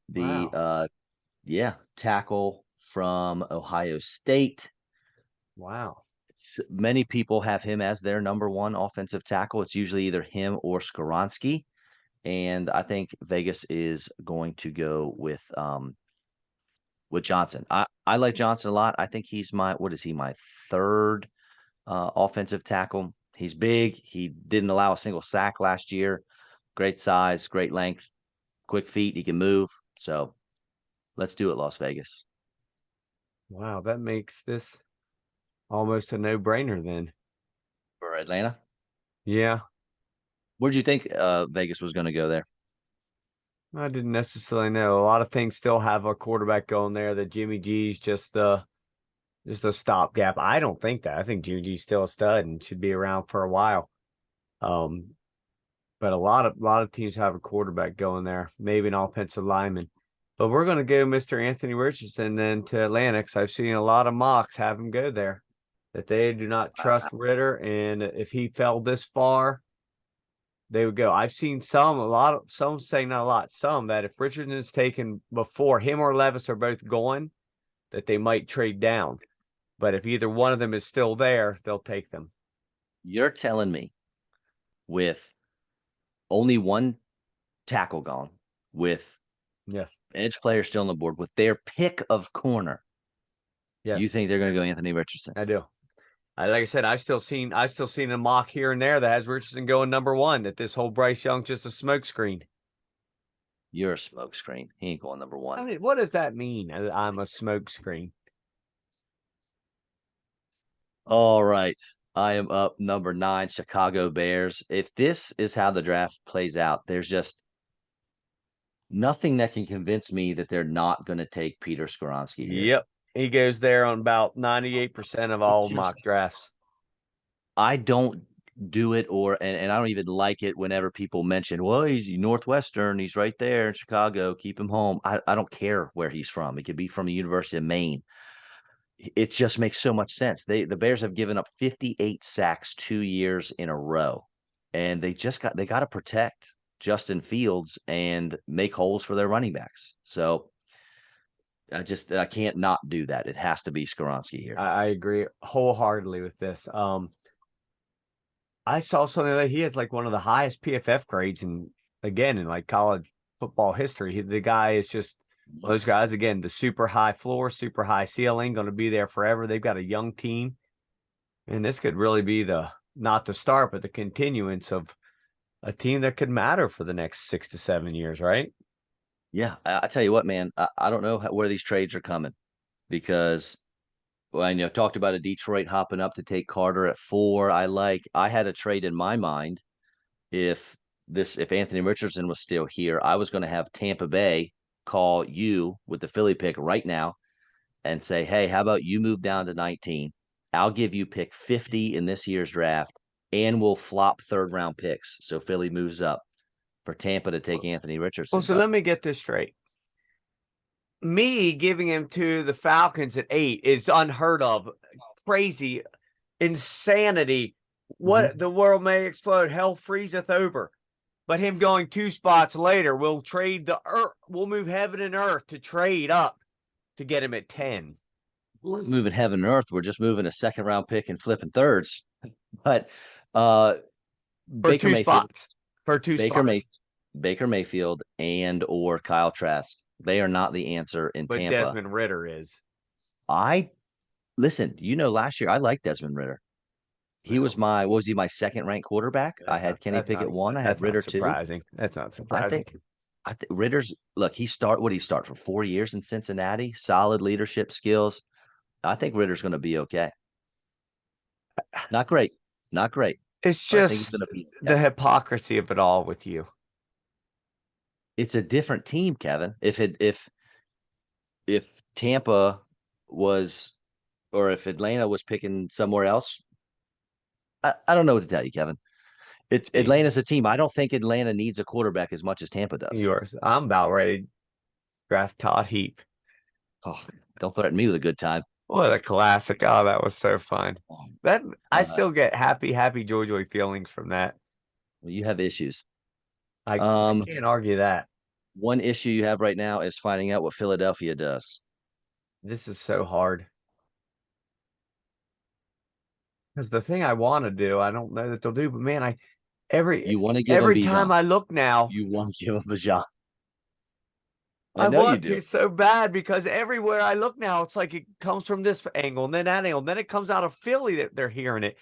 tackle from Ohio State. Wow. Many people have him as their number one offensive tackle. It's usually either him or Skoronski. And I think Vegas is going to go with Johnson. I like Johnson a lot. I think he's my 3rd offensive tackle. He's big. He didn't allow a single sack last year. Great size, great length, quick feet. He can move. So let's do it, Las Vegas. Wow, that makes this almost a no-brainer then. For Atlanta? Yeah. Where did you think Vegas was going to go there? I didn't necessarily know. A lot of things still have a quarterback going there. That Jimmy G's just a stopgap. I don't think that. I think Jimmy G's still a stud and should be around for a while. But a lot of teams have a quarterback going there, maybe an offensive lineman. But we're going to go Mr. Anthony Richardson then to Atlanta, because I've seen a lot of mocks have him go there, that they do not trust Ritter, and if he fell this far, they would go. I've seen some saying, not a lot, some that if Richardson is taken before him or Levis are both going, that they might trade down. But if either one of them is still there, they'll take them. You're telling me with only one tackle gone, with Yes. Edge player still on the board with their pick of corner. Yes. You think they're going to go Anthony Richardson? I do. Like I said, I still seen a mock here and there that has Richardson going number 1. That this whole Bryce Young just a smokescreen. You're a smokescreen. He ain't going number 1. I mean, what does that mean? I'm a smokescreen. All right. I am up number 9, Chicago Bears. If this is how the draft plays out, there's just nothing that can convince me that they're not going to take Peter Skoronski here. Yep. He goes there on about 98% of all mock drafts. I don't do it and I don't even like it whenever people mention, well, he's Northwestern, he's right there in Chicago, keep him home. I don't care where he's from. He could be from the University of Maine. It just makes so much sense. The Bears have given up 58 sacks 2 years in a row, and they got to protect Justin Fields and make holes for their running backs. So I can't not do that. It has to be Skoronski here. I agree wholeheartedly with this. I saw something that he has like one of the highest PFF grades in like college football history. The guy is just one of those guys, again, the super high floor, super high ceiling, going to be there forever. They've got a young team, and this could really be not the start, but the continuance of a team that could matter for the next 6 to 7 years, right? Yeah, I tell you what, man, I don't know where these trades are coming because I talked about a Detroit hopping up to take Carter at 4. I had a trade in my mind if Anthony Richardson was still here, I was going to have Tampa Bay call you with the Philly pick right now and say, hey, how about you move down to 19? I'll give you pick 50 in this year's draft, and we'll flop 3rd-round picks. So Philly moves up for Tampa to take Anthony Richardson. Well, so let me get this straight. Me giving him to the Falcons at 8 is unheard of, crazy, insanity. What the world may explode, hell freezeth over. But him going 2 spots later, we'll trade the earth. We'll move heaven and earth to trade up to get him at 10. We're moving heaven and earth. We're just moving a 2nd-round pick and flipping thirds. But Baker Mayfield, for 2 spots. Baker Mayfield and or Kyle Trask. They are not the answer in but Tampa. Desmond Ridder is. Listen, last year I liked Desmond Ridder. He was my 2nd ranked quarterback. I had Kenny Pickett 1. I had Ridder 2. That's not surprising. I think Ridder's he start for 4 years in Cincinnati, solid leadership skills. I think Ridder's going to be okay. Not great. It's just the hypocrisy of it all with you. It's a different team, Kevin. If Tampa was, or if Atlanta was picking somewhere else, I don't know what to tell you, Kevin. Atlanta's a team. I don't think Atlanta needs a quarterback as much as Tampa does. I'm about ready to draft Todd Heap. Oh, don't threaten me with a good time. What a classic. Oh, that was so fun. I still get happy joy feelings from that. Well, you have issues. I can't argue that. One issue you have right now is finding out what Philadelphia does. This is so hard. Because the thing I want to do, I don't know that they'll do, but man, every time I look now, you want to give him Bijan. I want to so bad because everywhere I look now, it's like it comes from this angle and then that angle. And then it comes out of Philly that they're hearing it.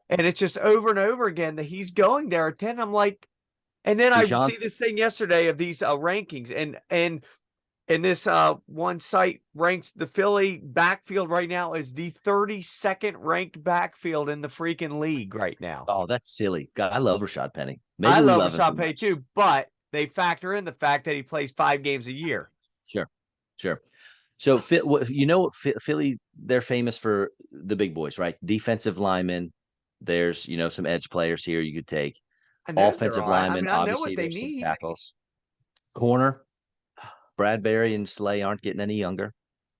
And it's just over and over again that he's going there at 10. I'm like, and then Bijan, I see this thing yesterday of these rankings and this one site ranks the Philly backfield right now as the 32nd ranked backfield in the freaking league right now. Oh, that's silly. God, I love Rashad Penny. I love Rashad Penny too, but they factor in the fact that he plays 5 games a year. Sure. So, Philly, they're famous for the big boys, right? Defensive linemen. There's, some edge players here you could take. Offensive linemen, obviously, there's some tackles. Corner, Bradbury and Slay aren't getting any younger.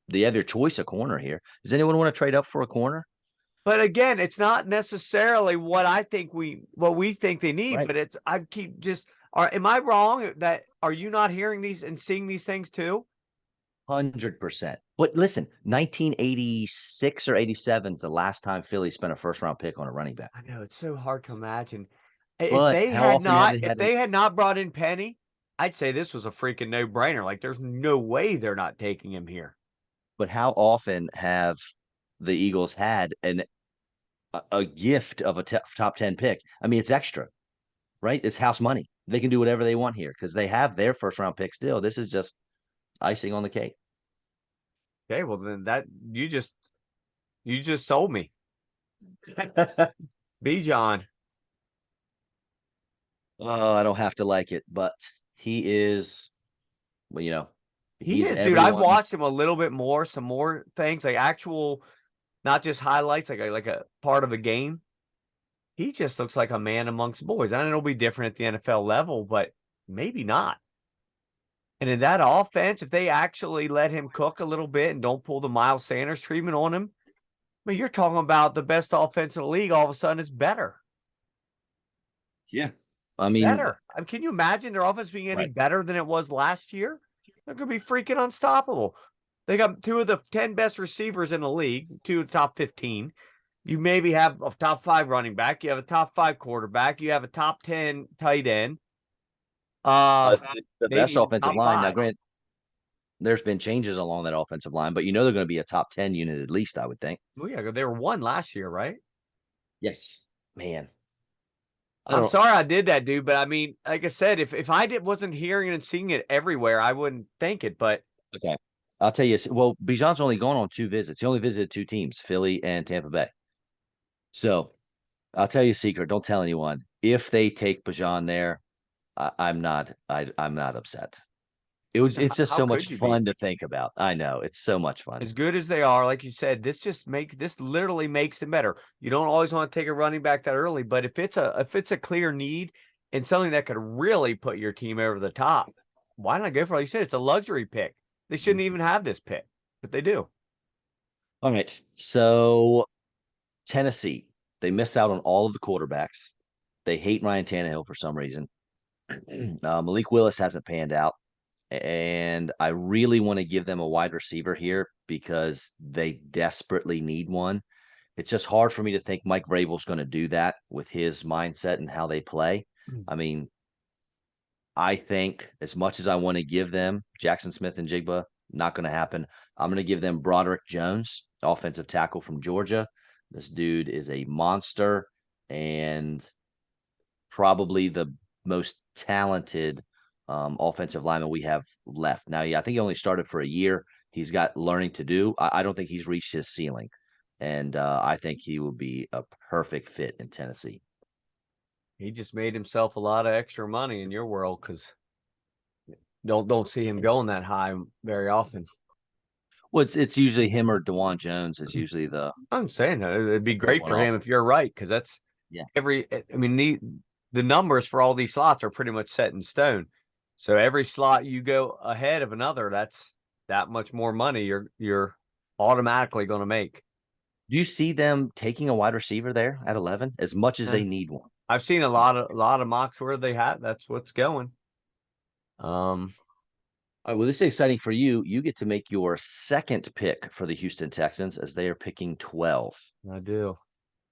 They have your choice of corner here. Does anyone want to trade up for a corner? But again, it's not necessarily what we think they need, right. But am I wrong that are you not hearing these and seeing these things too? 100%. But listen, 1986 or 87 is the last time Philly spent a 1st-round pick on a running back. I know, it's so hard to imagine. If they had not brought in Penny, I'd say this was a freaking no-brainer. Like, there's no way they're not taking him here. But how often have the Eagles had a gift of a top 10 pick? I mean, it's extra, right? It's house money. They can do whatever they want here because they have their first round pick still. This is just icing on the cake. Okay, well then you just sold me. Bijan. Oh, I don't have to like it, but he is, well, He he's is, dude. I've watched everyone's. him a little bit more, some more things like actual, not just highlights, like a part of a game. He just looks like a man amongst boys. I know it'll be different at the NFL level, but maybe not. And in that offense, if they actually let him cook a little bit and don't pull the Miles Sanders treatment on him, I mean, you're talking about the best offense in the league. All of a sudden, is better. Yeah. I mean, Better. I mean, can you imagine their offense being any right. better than it was last year? They're going to be freaking unstoppable. They got 2 of the 10 best receivers in the league, 2 of the top 15. You maybe have a top 5 running back. You have a top 5 quarterback. You have a top 10 tight end. The Maybe best even offensive top line. Now, 5. grant there's been changes along that offensive line, but they're going to be a top 10 unit at least, I would think. Well, yeah, they were 1 last year, right? Yes. Man. I I'm don't. sorry I did that, dude. But I mean, like I said, if wasn't hearing and seeing it everywhere, I wouldn't think it. But Okay. I'll tell you. Well, Bijan's only gone on 2 visits. He only visited 2 teams, Philly and Tampa Bay. So I'll tell you a secret. Don't tell anyone. If they take Bijan there, I'm not upset. It's just how so much could you be? fun to think about. I know it's so much fun. As good as they are, like you said, this literally makes them better. You don't always want to take a running back that early, but if it's a clear need and something that could really put your team over the top, why not go for it? Like you said, it's a luxury pick. They shouldn't even have this pick, but they do. All right. So Tennessee, they miss out on all of the quarterbacks. They hate Ryan Tannehill for some reason. Malik Willis hasn't panned out. And I really want to give them a wide receiver here because they desperately need one. It's just hard for me to think Mike Vrabel's going to do that with his mindset and how they play. I mean, I think as much as I want to give them Jackson Smith and Jigba, not going to happen. I'm going to give them Broderick Jones, offensive tackle from Georgia. This dude is a monster and probably the most talented offensive lineman we have left. Now, yeah, I think he only started for a year. He's got learning to do. I don't think he's reached his ceiling. And I think he will be a perfect fit in Tennessee. He just made himself a lot of extra money in your world because don't see him going that high very often. Well, it's usually him or Dewan Jones is usually the I'm saying it'd be big great one for off. him if you're right, because that's Yeah. I mean, the numbers for all these slots are pretty much set in stone. So every slot you go ahead of another, that's that much more money you're automatically going to make. Do you see them taking a wide receiver there at 11 as much as Yeah. they need one? I've seen a lot of mocks where they have that's what's going. All right, well, this is exciting for you. You get to make your second pick for the Houston Texans as they are picking 12. I do.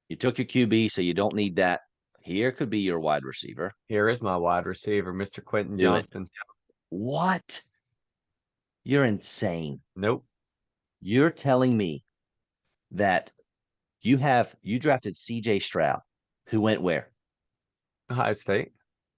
You took your QB, so you don't need that. Here could be your wide receiver. Here is my wide receiver, Mr. Quentin Do it. Johnston. What? You're insane. Nope. You're telling me that you drafted CJ Stroud, who went where? Ohio State.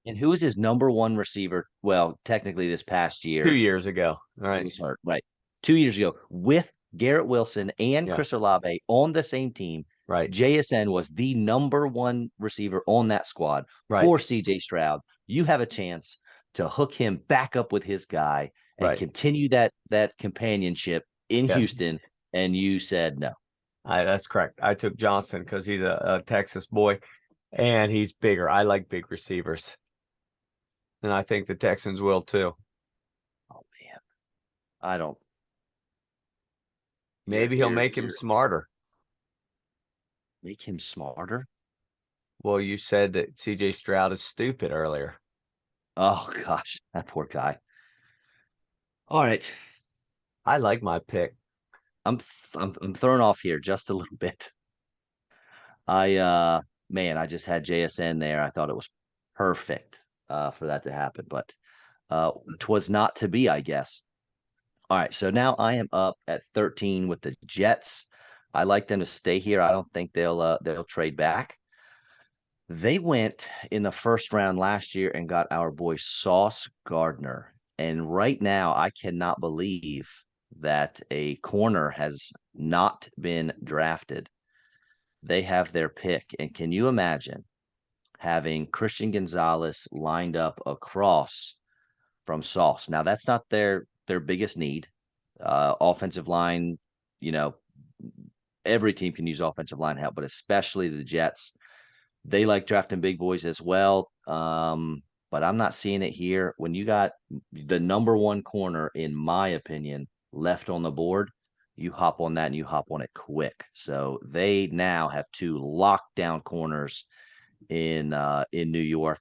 And who is his number one receiver? Well, technically this past 2 year, years ago. All he right. was hurt, right? 2 years ago, with Garrett Wilson and Yeah. Chris Olave on the same team, Right. JSN was the number one receiver on that squad Right. for CJ Stroud. You have a chance to hook him back up with his guy and Right. continue that companionship in Yes. Houston. And you said no. That's correct. I took Johnson because he's a Texas boy and he's bigger. I like big receivers. And I think the Texans will too. Oh man, I don't. Maybe he'll make him smarter. Make him smarter. Well, you said that CJ Stroud is stupid earlier. Oh gosh, that poor guy. All right, I like my pick. I'm thrown off here just a little bit. Man, I just had JSN there. I thought it was perfect for that to happen, but 'Twas not to be, I guess. All right, so now I am up at 13 with the Jets. I like them to stay here. I don't think they'll trade back. They went in the first round last year and got our boy Sauce Gardner. And right now, I cannot believe that a corner has not been drafted. They have their pick. And can you imagine having Christian Gonzalez lined up across from Sauce? Now, that's not their biggest need. Offensive line, you know, every team can use offensive line help, but especially the Jets. They like drafting big boys as well. But I'm not seeing it here. When you got the number one corner, in my opinion, left on the board, you hop on that and you hop on it quick. So they now have two lockdown corners in New York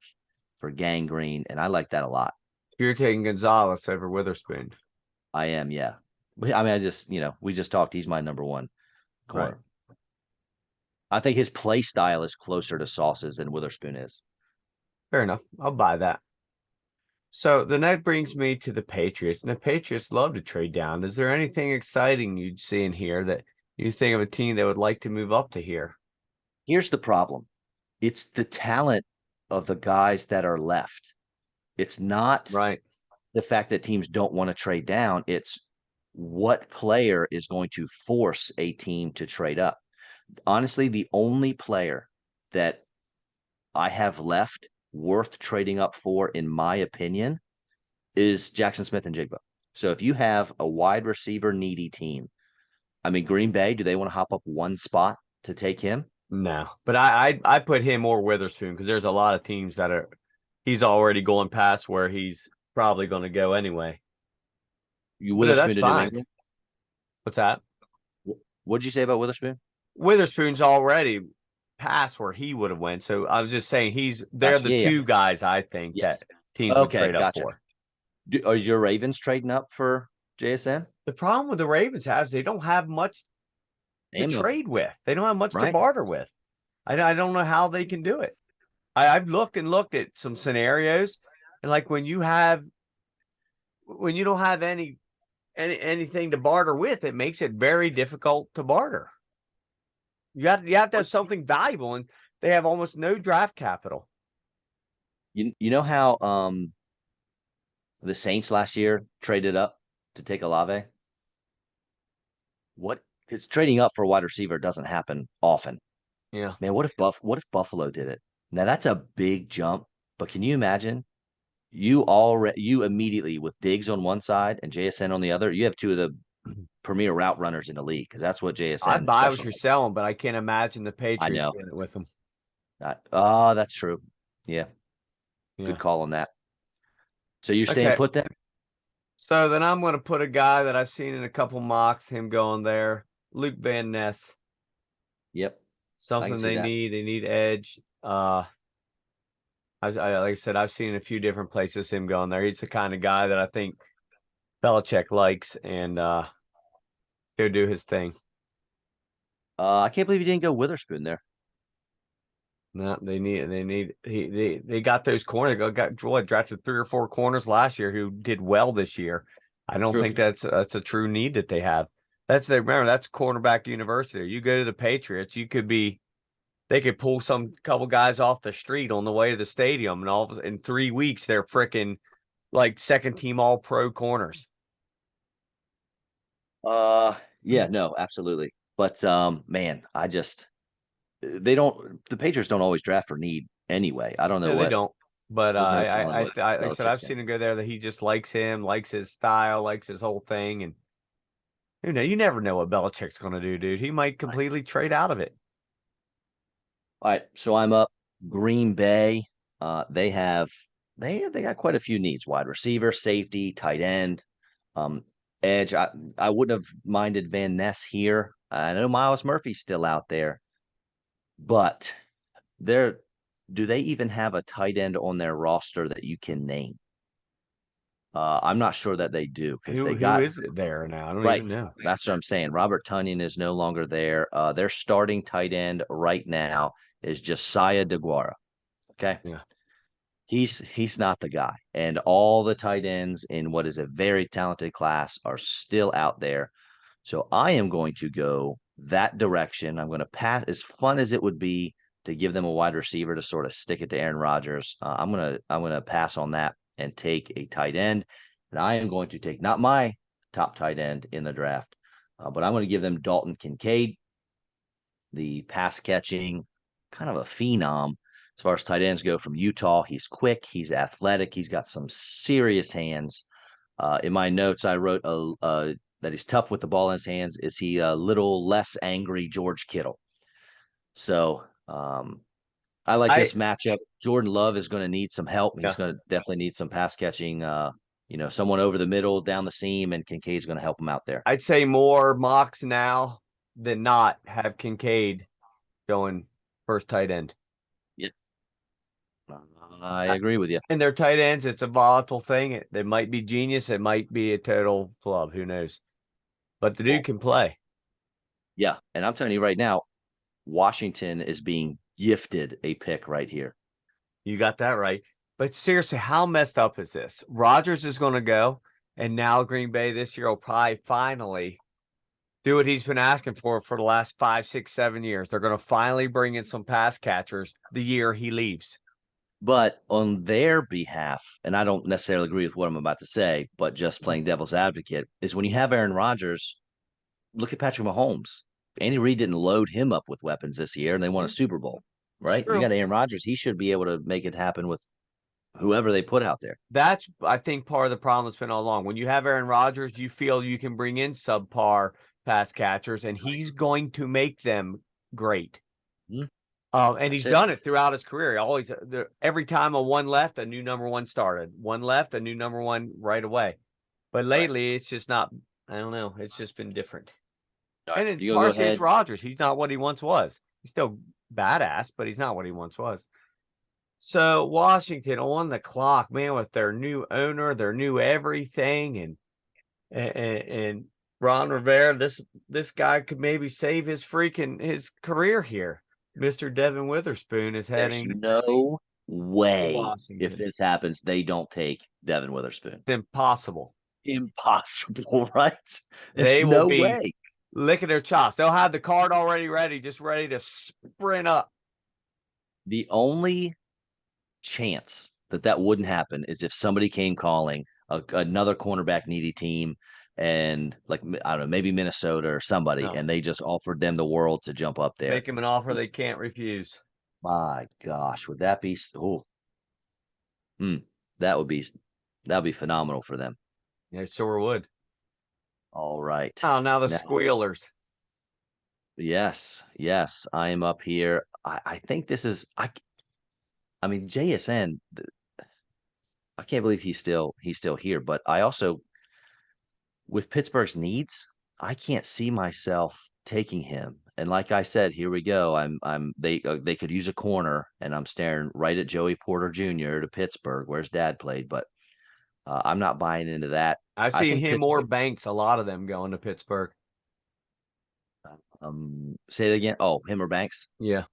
for Gang Green, and I like that a lot. You're taking Gonzalez over Witherspoon. I am, yeah. I mean, I just, we just talked. He's my number one corner. Right. I think his play style is closer to Sauce's than Witherspoon is. Fair enough. I'll buy that. So then that brings me to the Patriots, and the Patriots love to trade down. Is there anything exciting you'd see in here that you think of a team that would like to move up to here? Here's the problem. It's the talent of the guys that are left. It's not right the fact that teams don't want to trade down. It's what player is going to force a team to trade up. Honestly, the only player that I have left worth trading up for, in my opinion, is Jackson Smith and Jigba. So if you have a wide receiver needy team, I mean, Green Bay, do they want to hop up one spot to take him? No, but I put him or Witherspoon because there's a lot of teams that he's already going past where he's probably going to go anyway. Witherspoon to New England? What's that? What'd you say about Witherspoon? Witherspoon's already past where he would have went. So I was just saying they're the two guys I think that teams would trade up for. Are your Ravens trading up for JSN? The problem with the Ravens is they don't have much to trade with. They don't have much to barter with. I don't know how they can do it. I've looked at some scenarios, and like when you don't have anything to barter with, it makes it very difficult to barter. You have to have something valuable, and they have almost no draft capital. You know how the Saints last year traded up to take Olave? Because trading up for a wide receiver doesn't happen often. Yeah. Man, what if Buffalo did it? Now that's a big jump, but can you imagine? You immediately, with Diggs on one side and JSN on the other, you have two of the premier route runners in the league, because that's what JSN. I buy what you're selling, but I can't imagine the Patriots doing it with them. That's true. Yeah. Good call on that. So you're staying put there? So then I'm going to put a guy that I've seen in a couple mocks, him going there, Luke Van Ness. Yep. Something they need. They need edge. Like I said, I've seen in a few different places him going there. He's the kind of guy that I think Belichick likes, and he'll do his thing. I can't believe you didn't go Witherspoon there. No, they got those corners. Drafted 3 or 4 corners last year who did well this year. I don't think that's a true need that they have. Remember that's cornerback university. You go to the Patriots, they could pull couple guys off the street on the way to the stadium, and in 3 weeks they're freaking like second team all pro corners. Yeah, no, absolutely. But man, the Patriots don't always draft for need anyway. I don't know they don't. But I said I've seen him go there that he just likes him, likes his style, likes his whole thing, and you never know what Belichick's going to do, dude. He might completely trade out of it. All right, so I'm up. Green Bay, they got quite a few needs: wide receiver, safety, tight end, edge. I wouldn't have minded Van Ness here. I know Myles Murphy's still out there, but do they even have a tight end on their roster that you can name? I'm not sure that they do, because who is it there now? I don't even know. That's what I'm saying. Robert Tonyan is no longer there. Their starting tight end right now is Josiah DeGuara. Okay. Yeah. He's not the guy. And all the tight ends in what is a very talented class are still out there. So I am going to go that direction. I'm going to pass. As fun as it would be to give them a wide receiver to sort of stick it to Aaron Rodgers, I'm gonna pass on that and take a tight end. And I am going to take not my top tight end in the draft, but I'm going to give them Dalton Kincaid, the pass catching kind of a phenom as far as tight ends go from Utah. He's quick, he's athletic, he's got some serious hands. In my notes, I wrote that he's tough with the ball in his hands. Is he a little less angry George Kittle? So I like this matchup. Jordan Love is going to need some help. He's going to definitely need some pass catching. Someone over the middle, down the seam, and Kincaid's going to help him out there. I'd say more mocks now than not have Kincaid going first tight end. Yeah, I agree with you. And their tight ends, it's a volatile thing. They might be genius. It might be a total flub. Who knows? But the dude can play. Yeah, and I'm telling you right now, Washington is being gifted a pick right here. You got that right. But seriously, how messed up is this? Rodgers is going to go, and now Green Bay this year will probably finally do what he's been asking for the last 5, 6, 7 years. They're going to finally bring in some pass catchers the year he leaves. But on their behalf, and I don't necessarily agree with what I'm about to say, but just playing devil's advocate, is when you have Aaron Rodgers, look at Patrick Mahomes. Andy Reid didn't load him up with weapons this year, and they won a Super Bowl, right? You got Aaron Rodgers. He should be able to make it happen with whoever they put out there. That's, I think, part of the problem that's been all along. When you have Aaron Rodgers, you feel you can bring in subpar pass catchers, and he's going to make them great. Mm-hmm. And he's done it throughout his career. He always, every time a one left, a new number one started. One left, a new number one right away. But lately, it's just not. I don't know. It's just been different. Right, and partially it's Rodgers. He's not what he once was. He's still badass, but he's not what he once was. So Washington on the clock, man, with their new owner, their new everything, and Ron Rivera. This guy could maybe save his career here. Mr. Devin Witherspoon is heading. There's no way if this happens, they don't take Devin Witherspoon. It's impossible. Impossible, right? They will be licking their chops. They'll have the card already ready, just ready to sprint up. The only chance that wouldn't happen is if somebody came calling another cornerback needy team, and like, I don't know, maybe Minnesota or somebody, and they just offered them the world to jump up there. Make them an offer they can't refuse. My gosh, would that be that would be phenomenal for them. Yeah, sure would. All right. Oh, now the Squealers. Yes, I am up here. I think this is I mean, JSN, I can't believe he's still here, but I also, with Pittsburgh's needs, I can't see myself taking him. And like I said, here we go. They could use a corner, and I'm staring right at Joey Porter Jr. to Pittsburgh, where his dad played, but I'm not buying into that. I've seen him or Banks, a lot of them going to Pittsburgh. Say it again. Oh, him or Banks? Yeah.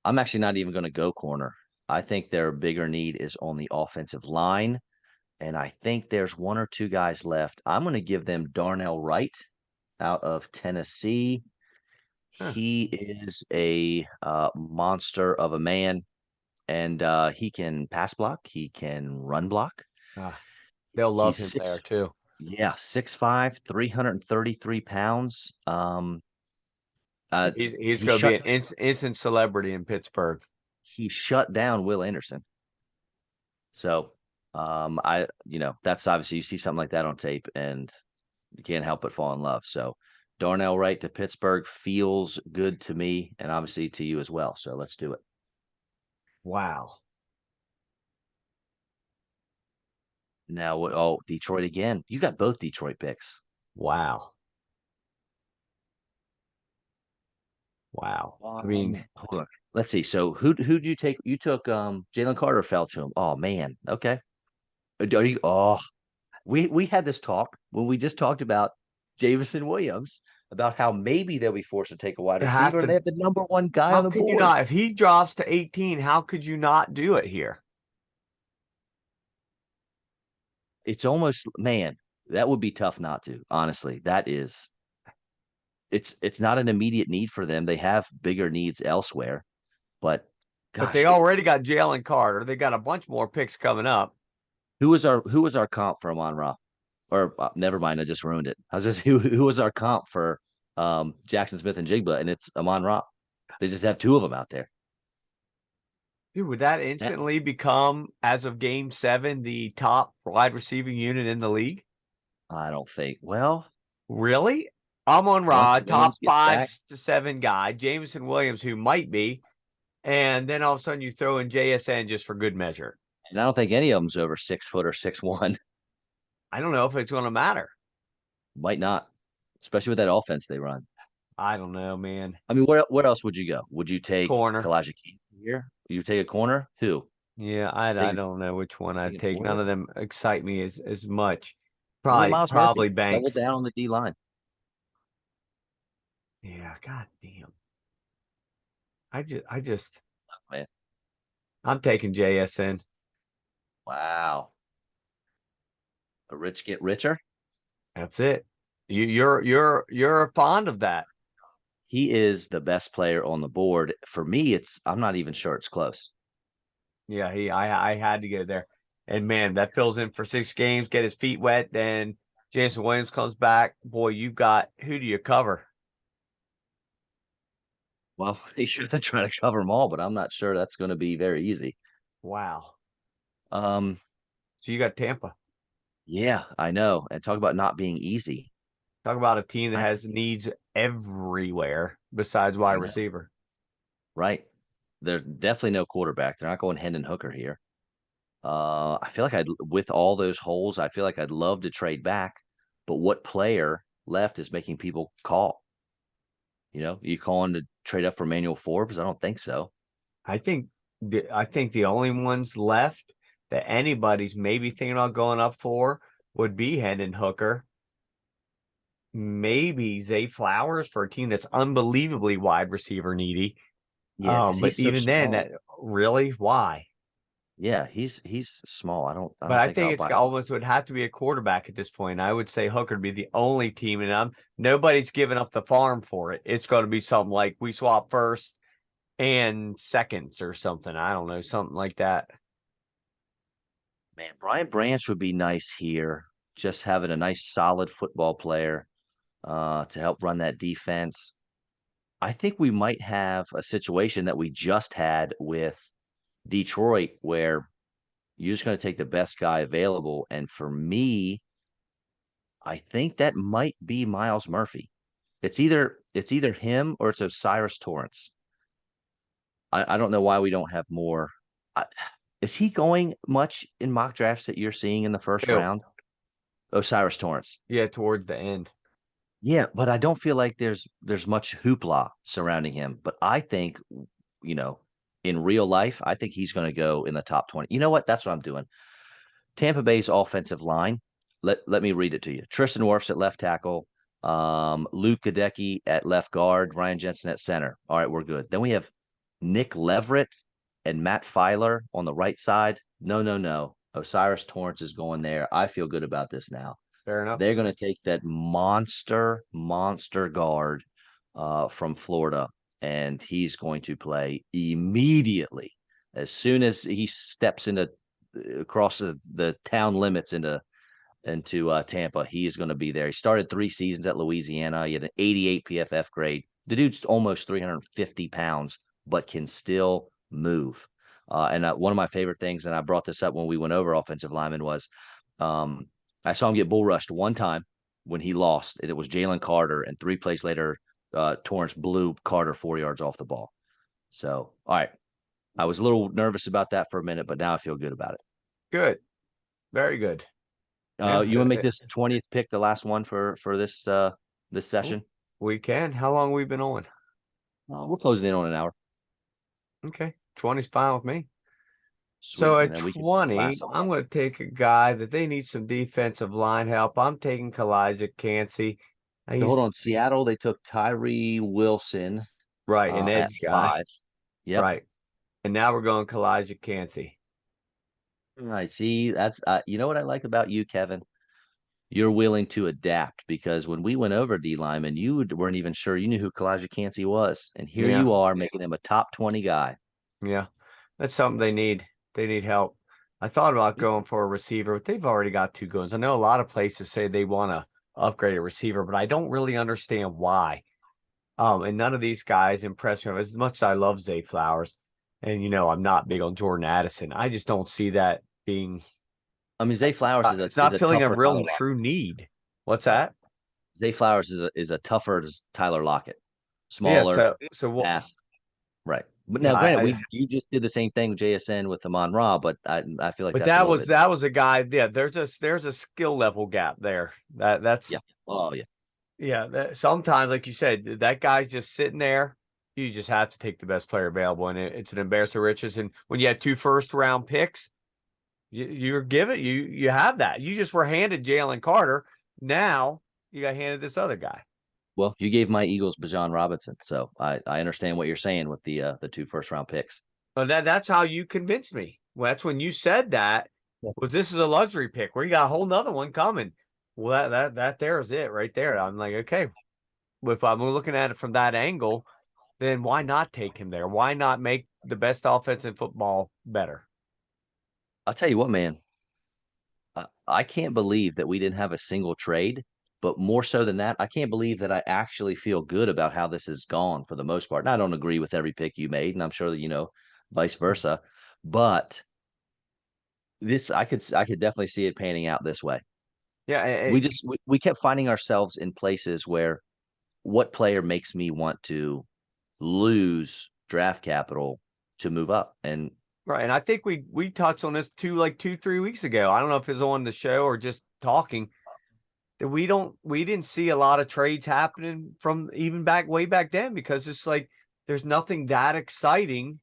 I'm actually not even going to go corner. I think their bigger need is on the offensive line, and I think there's one or two guys left. I'm going to give them Darnell Wright out of Tennessee. He is a monster of a man, and he can pass block. He can run block. They'll love him there too. Yeah, 6'5", 333 pounds. He's going to be an instant celebrity in Pittsburgh. He shut down Will Anderson. So, that's obviously, you see something like that on tape and you can't help but fall in love. So Darnell Wright to Pittsburgh feels good to me, and obviously to you as well. So let's do it. Wow. Now, Detroit again. You got both Detroit picks. Wow. I mean, hold on. Let's see. So who'd you take? You took Jalen Carter, fell to him. Oh man. Okay. We had this talk when we just talked about Jameson Williams, about how maybe they'll be forced to take a wide receiver, and they have the number one guy on the board. How could you not? If he drops to 18, how could you not do it here? It's almost, man, that would be tough not to. Honestly, that is, it's not an immediate need for them. They have bigger needs elsewhere, but But they gosh, already got Jalen Carter. They got a bunch more picks coming up. who was our comp for Amon Ra? Or never mind, I just ruined it. I was just who was our comp for Jackson Smith and Jigba, and it's Amon Ra. They just have two of them out there. Dude, would that That, instantly become, as of game 7, the top wide receiving unit in the league? I don't think. Well, Really? Amon once Ra, top Williams gets 5 back, to 7 guy, Jameson Williams, who might be, and then all of a sudden you throw in JSN just for good measure. and I don't think any of them's over 6 foot or 6'1". I don't know if it's going to matter. Might not, especially with that offense they run. I don't know, man. I mean, where else would you go? Would you take Corner. Kalijah King here? You take a corner? Who? Yeah, I Take don't know which one I'd taking take. None of Florida. them excite me as much. What about Probably Miles probably Murphy? Double Banks. down on the D line. Yeah, god damn. I just Man, I'm taking JSN. wow. The rich get richer. That's it. You're fond of that. He is the best player on the board. For me, I'm not even sure it's close. Yeah, I had to go there. And man, that fills in for 6 games, get his feet wet, then Jameson Williams comes back. Boy, you've got who do you cover? Well, he should have tried to cover them all, but I'm not sure that's going to be very easy. Wow. Um, So you got Tampa. yeah, I know. And talk about not being easy. Talk about a team that I, has needs everywhere besides wide I know, receiver. right? They're definitely no quarterback. They're not going Hendon Hooker here. I feel like with all those holes, I feel like I'd love to trade back, but what player left is making people call? You calling to trade up for Manuel Forbes? I don't think so. I think the only ones left that anybody's maybe thinking about going up for would be Hendon Hooker. Maybe Zay Flowers for a team that's unbelievably wide receiver needy. Yeah, because But he's so even then, small. that really why? Yeah, he's small. I But don't I think think I'll it's buy. almost would have to be a quarterback at this point. I would say Hooker would be the only team, and nobody's giving up the farm for it. It's going to be something like we swap first and seconds or something. I don't know, something like that. Man, Brian Branch would be nice here. Just having a nice, solid football player to help run that defense. I think we might have a situation that we just had with Detroit, where you're just going to take the best guy available. And for me, I think that might be Miles Murphy. It's either him or it's Osiris Torrance. I don't know why we don't have more. I, is he going much in mock drafts that you're seeing in the first Ew. round? Osiris Torrance. Yeah, towards the end. Yeah, but I don't feel like there's much hoopla surrounding him. But I think, you know, in real life, I think he's going to go in the top 20. You know what? That's what I'm doing. Tampa Bay's offensive line. Let me read it to you. Tristan Wirfs at left tackle, Luke Gadecki at left guard, Ryan Jensen at center. All right, we're good. Then we have Nick Leverett and Matt Filer on the right side. No, no, no. Osiris Torrance is going there. I feel good about this now. Fair enough. They're going to take that monster guard from Florida, and he's going to play immediately as soon as he steps into across the town limits into Tampa. He is going to be there. He started 3 seasons at Louisiana. He had an 88 PFF grade. The dude's almost 350 pounds, but can still move. And one of my favorite things, and I brought this up when we went over offensive linemen, was I saw him get bull rushed one time when he lost. It was Jalen Carter, and 3 plays later, Torrance blew Carter 4 yards off the ball. So, all right. I was a little nervous about that for a minute, but now I feel good about it. Good. Very good. Yeah, You want to make this 20th pick the last one for this session? we can. How long we been on? We're closing in on an hour. Okay. 20's fine with me. So Sweet. And at then we can 20, last on I'm going to take a guy that they need some defensive line help. I'm taking Kalijah Cansey. So hold He's on. Seattle, they took Tyree Wilson right, an at edge guy. 5. Yep. Right. And now we're going Kalijah Cansey. I see. That's you know what I like about you, Kevin? You're willing to adapt because when we went over D lineman, you weren't even sure you knew who Kalijah Cansey was, and here Yeah, you are making him a top 20 guy. yeah, that's something they need. They need help. I thought about going for a receiver, but they've already got two goons. I know a lot of places say they want to upgrade a receiver, but I don't really understand why. And none of these guys impress me as much as I love Zay Flowers. And I'm not big on Jordan Addison. I just don't see that being. I mean, Zay Flowers It's is not a filling a tougher real Tyler and Lockett, true need. What's right? that? Zay Flowers is a tougher Tyler Lockett, Yeah. smaller, So what? fast, right? But Yeah. now, granted, you just did the same thing with JSN with Amon Ra, but I feel like But that's a little bit, that was a guy. Yeah. There's a skill level gap there. yeah. That's Oh yeah. yeah. Sometimes, like you said, that guy's just sitting there. You just have to take the best player available, and it's an embarrassment of riches. And when you had two first round picks, you're given you have that. You just were handed Jalen Carter. Now you got handed this other guy. Well, you gave my Eagles Bajan Robinson, so I understand what you're saying with the two first round picks. But that's how you convinced me. Well, that's when you said that was this is a luxury pick where you got a whole nother one coming. Well, that there is it right there. I'm like, okay, if I'm looking at it from that angle, then why not take him there? Why not make the best offense in football better? I'll tell you what, man. I can't believe that we didn't have a single trade, but more so than that, I can't believe that I actually feel good about how this has gone for the most part. And I don't agree with every pick you made, and I'm sure that vice versa. But this, I could definitely see it panning out this way. Yeah, We kept finding ourselves in places where what player makes me want to lose draft capital to move up, and right. And I think we touched on this too, like 2-3 weeks ago. I don't know if it's on the show or just talking that we didn't see a lot of trades happening from even way back then because it's like there's nothing that exciting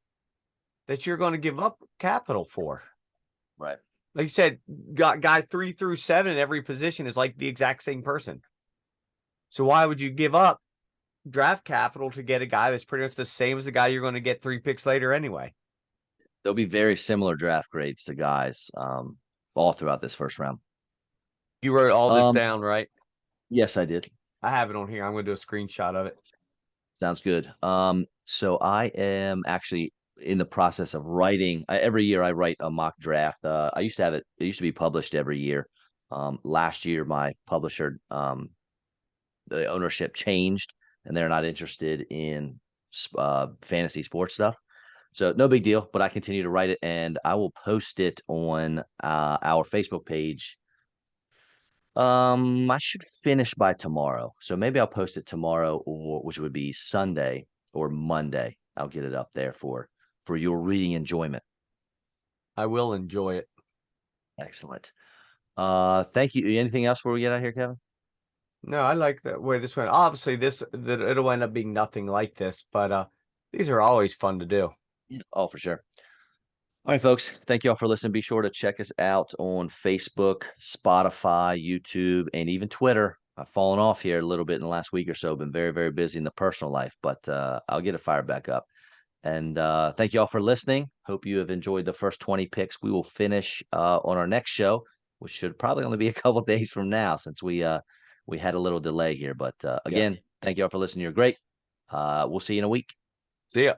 that you're going to give up capital for. right. Like you said, got guy 3 through 7 in every position is like the exact same person. So why would you give up draft capital to get a guy that's pretty much the same as the guy you're going to get 3 picks later anyway? There'll be very similar draft grades to guys all throughout this first round. You wrote all this Um, down, right? yes, I did. I have it on here. I'm going to do a screenshot of it. Sounds good. So I am actually in the process of writing. Every year I write a mock draft. I used to have it. It used to be published every year. Last year my publisher, the ownership changed, and they're not interested in fantasy sports stuff. So no big deal. But I continue to write it, and I will post it on our Facebook page. I should finish by tomorrow. So maybe I'll post it tomorrow, or which would be Sunday or Monday. I'll get it up there for your reading enjoyment. I will enjoy it. Excellent. Thank you. Anything else before we get out here, Kevin? No, I like the way this went. Obviously, it'll end up being nothing like this, but these are always fun to do. Yeah. Oh, for sure. All right, folks. Thank you all for listening. Be sure to check us out on Facebook, Spotify, YouTube, and even Twitter. I've fallen off here a little bit in the last week or so. Been very, very busy in the personal life, but I'll get it fired back up. And thank you all for listening. Hope you have enjoyed the first 20 picks. We will finish on our next show, which should probably only be a couple days from now since we had a little delay here. But Yeah. again, thank you all for listening. You're great. We'll see you in a week. See ya.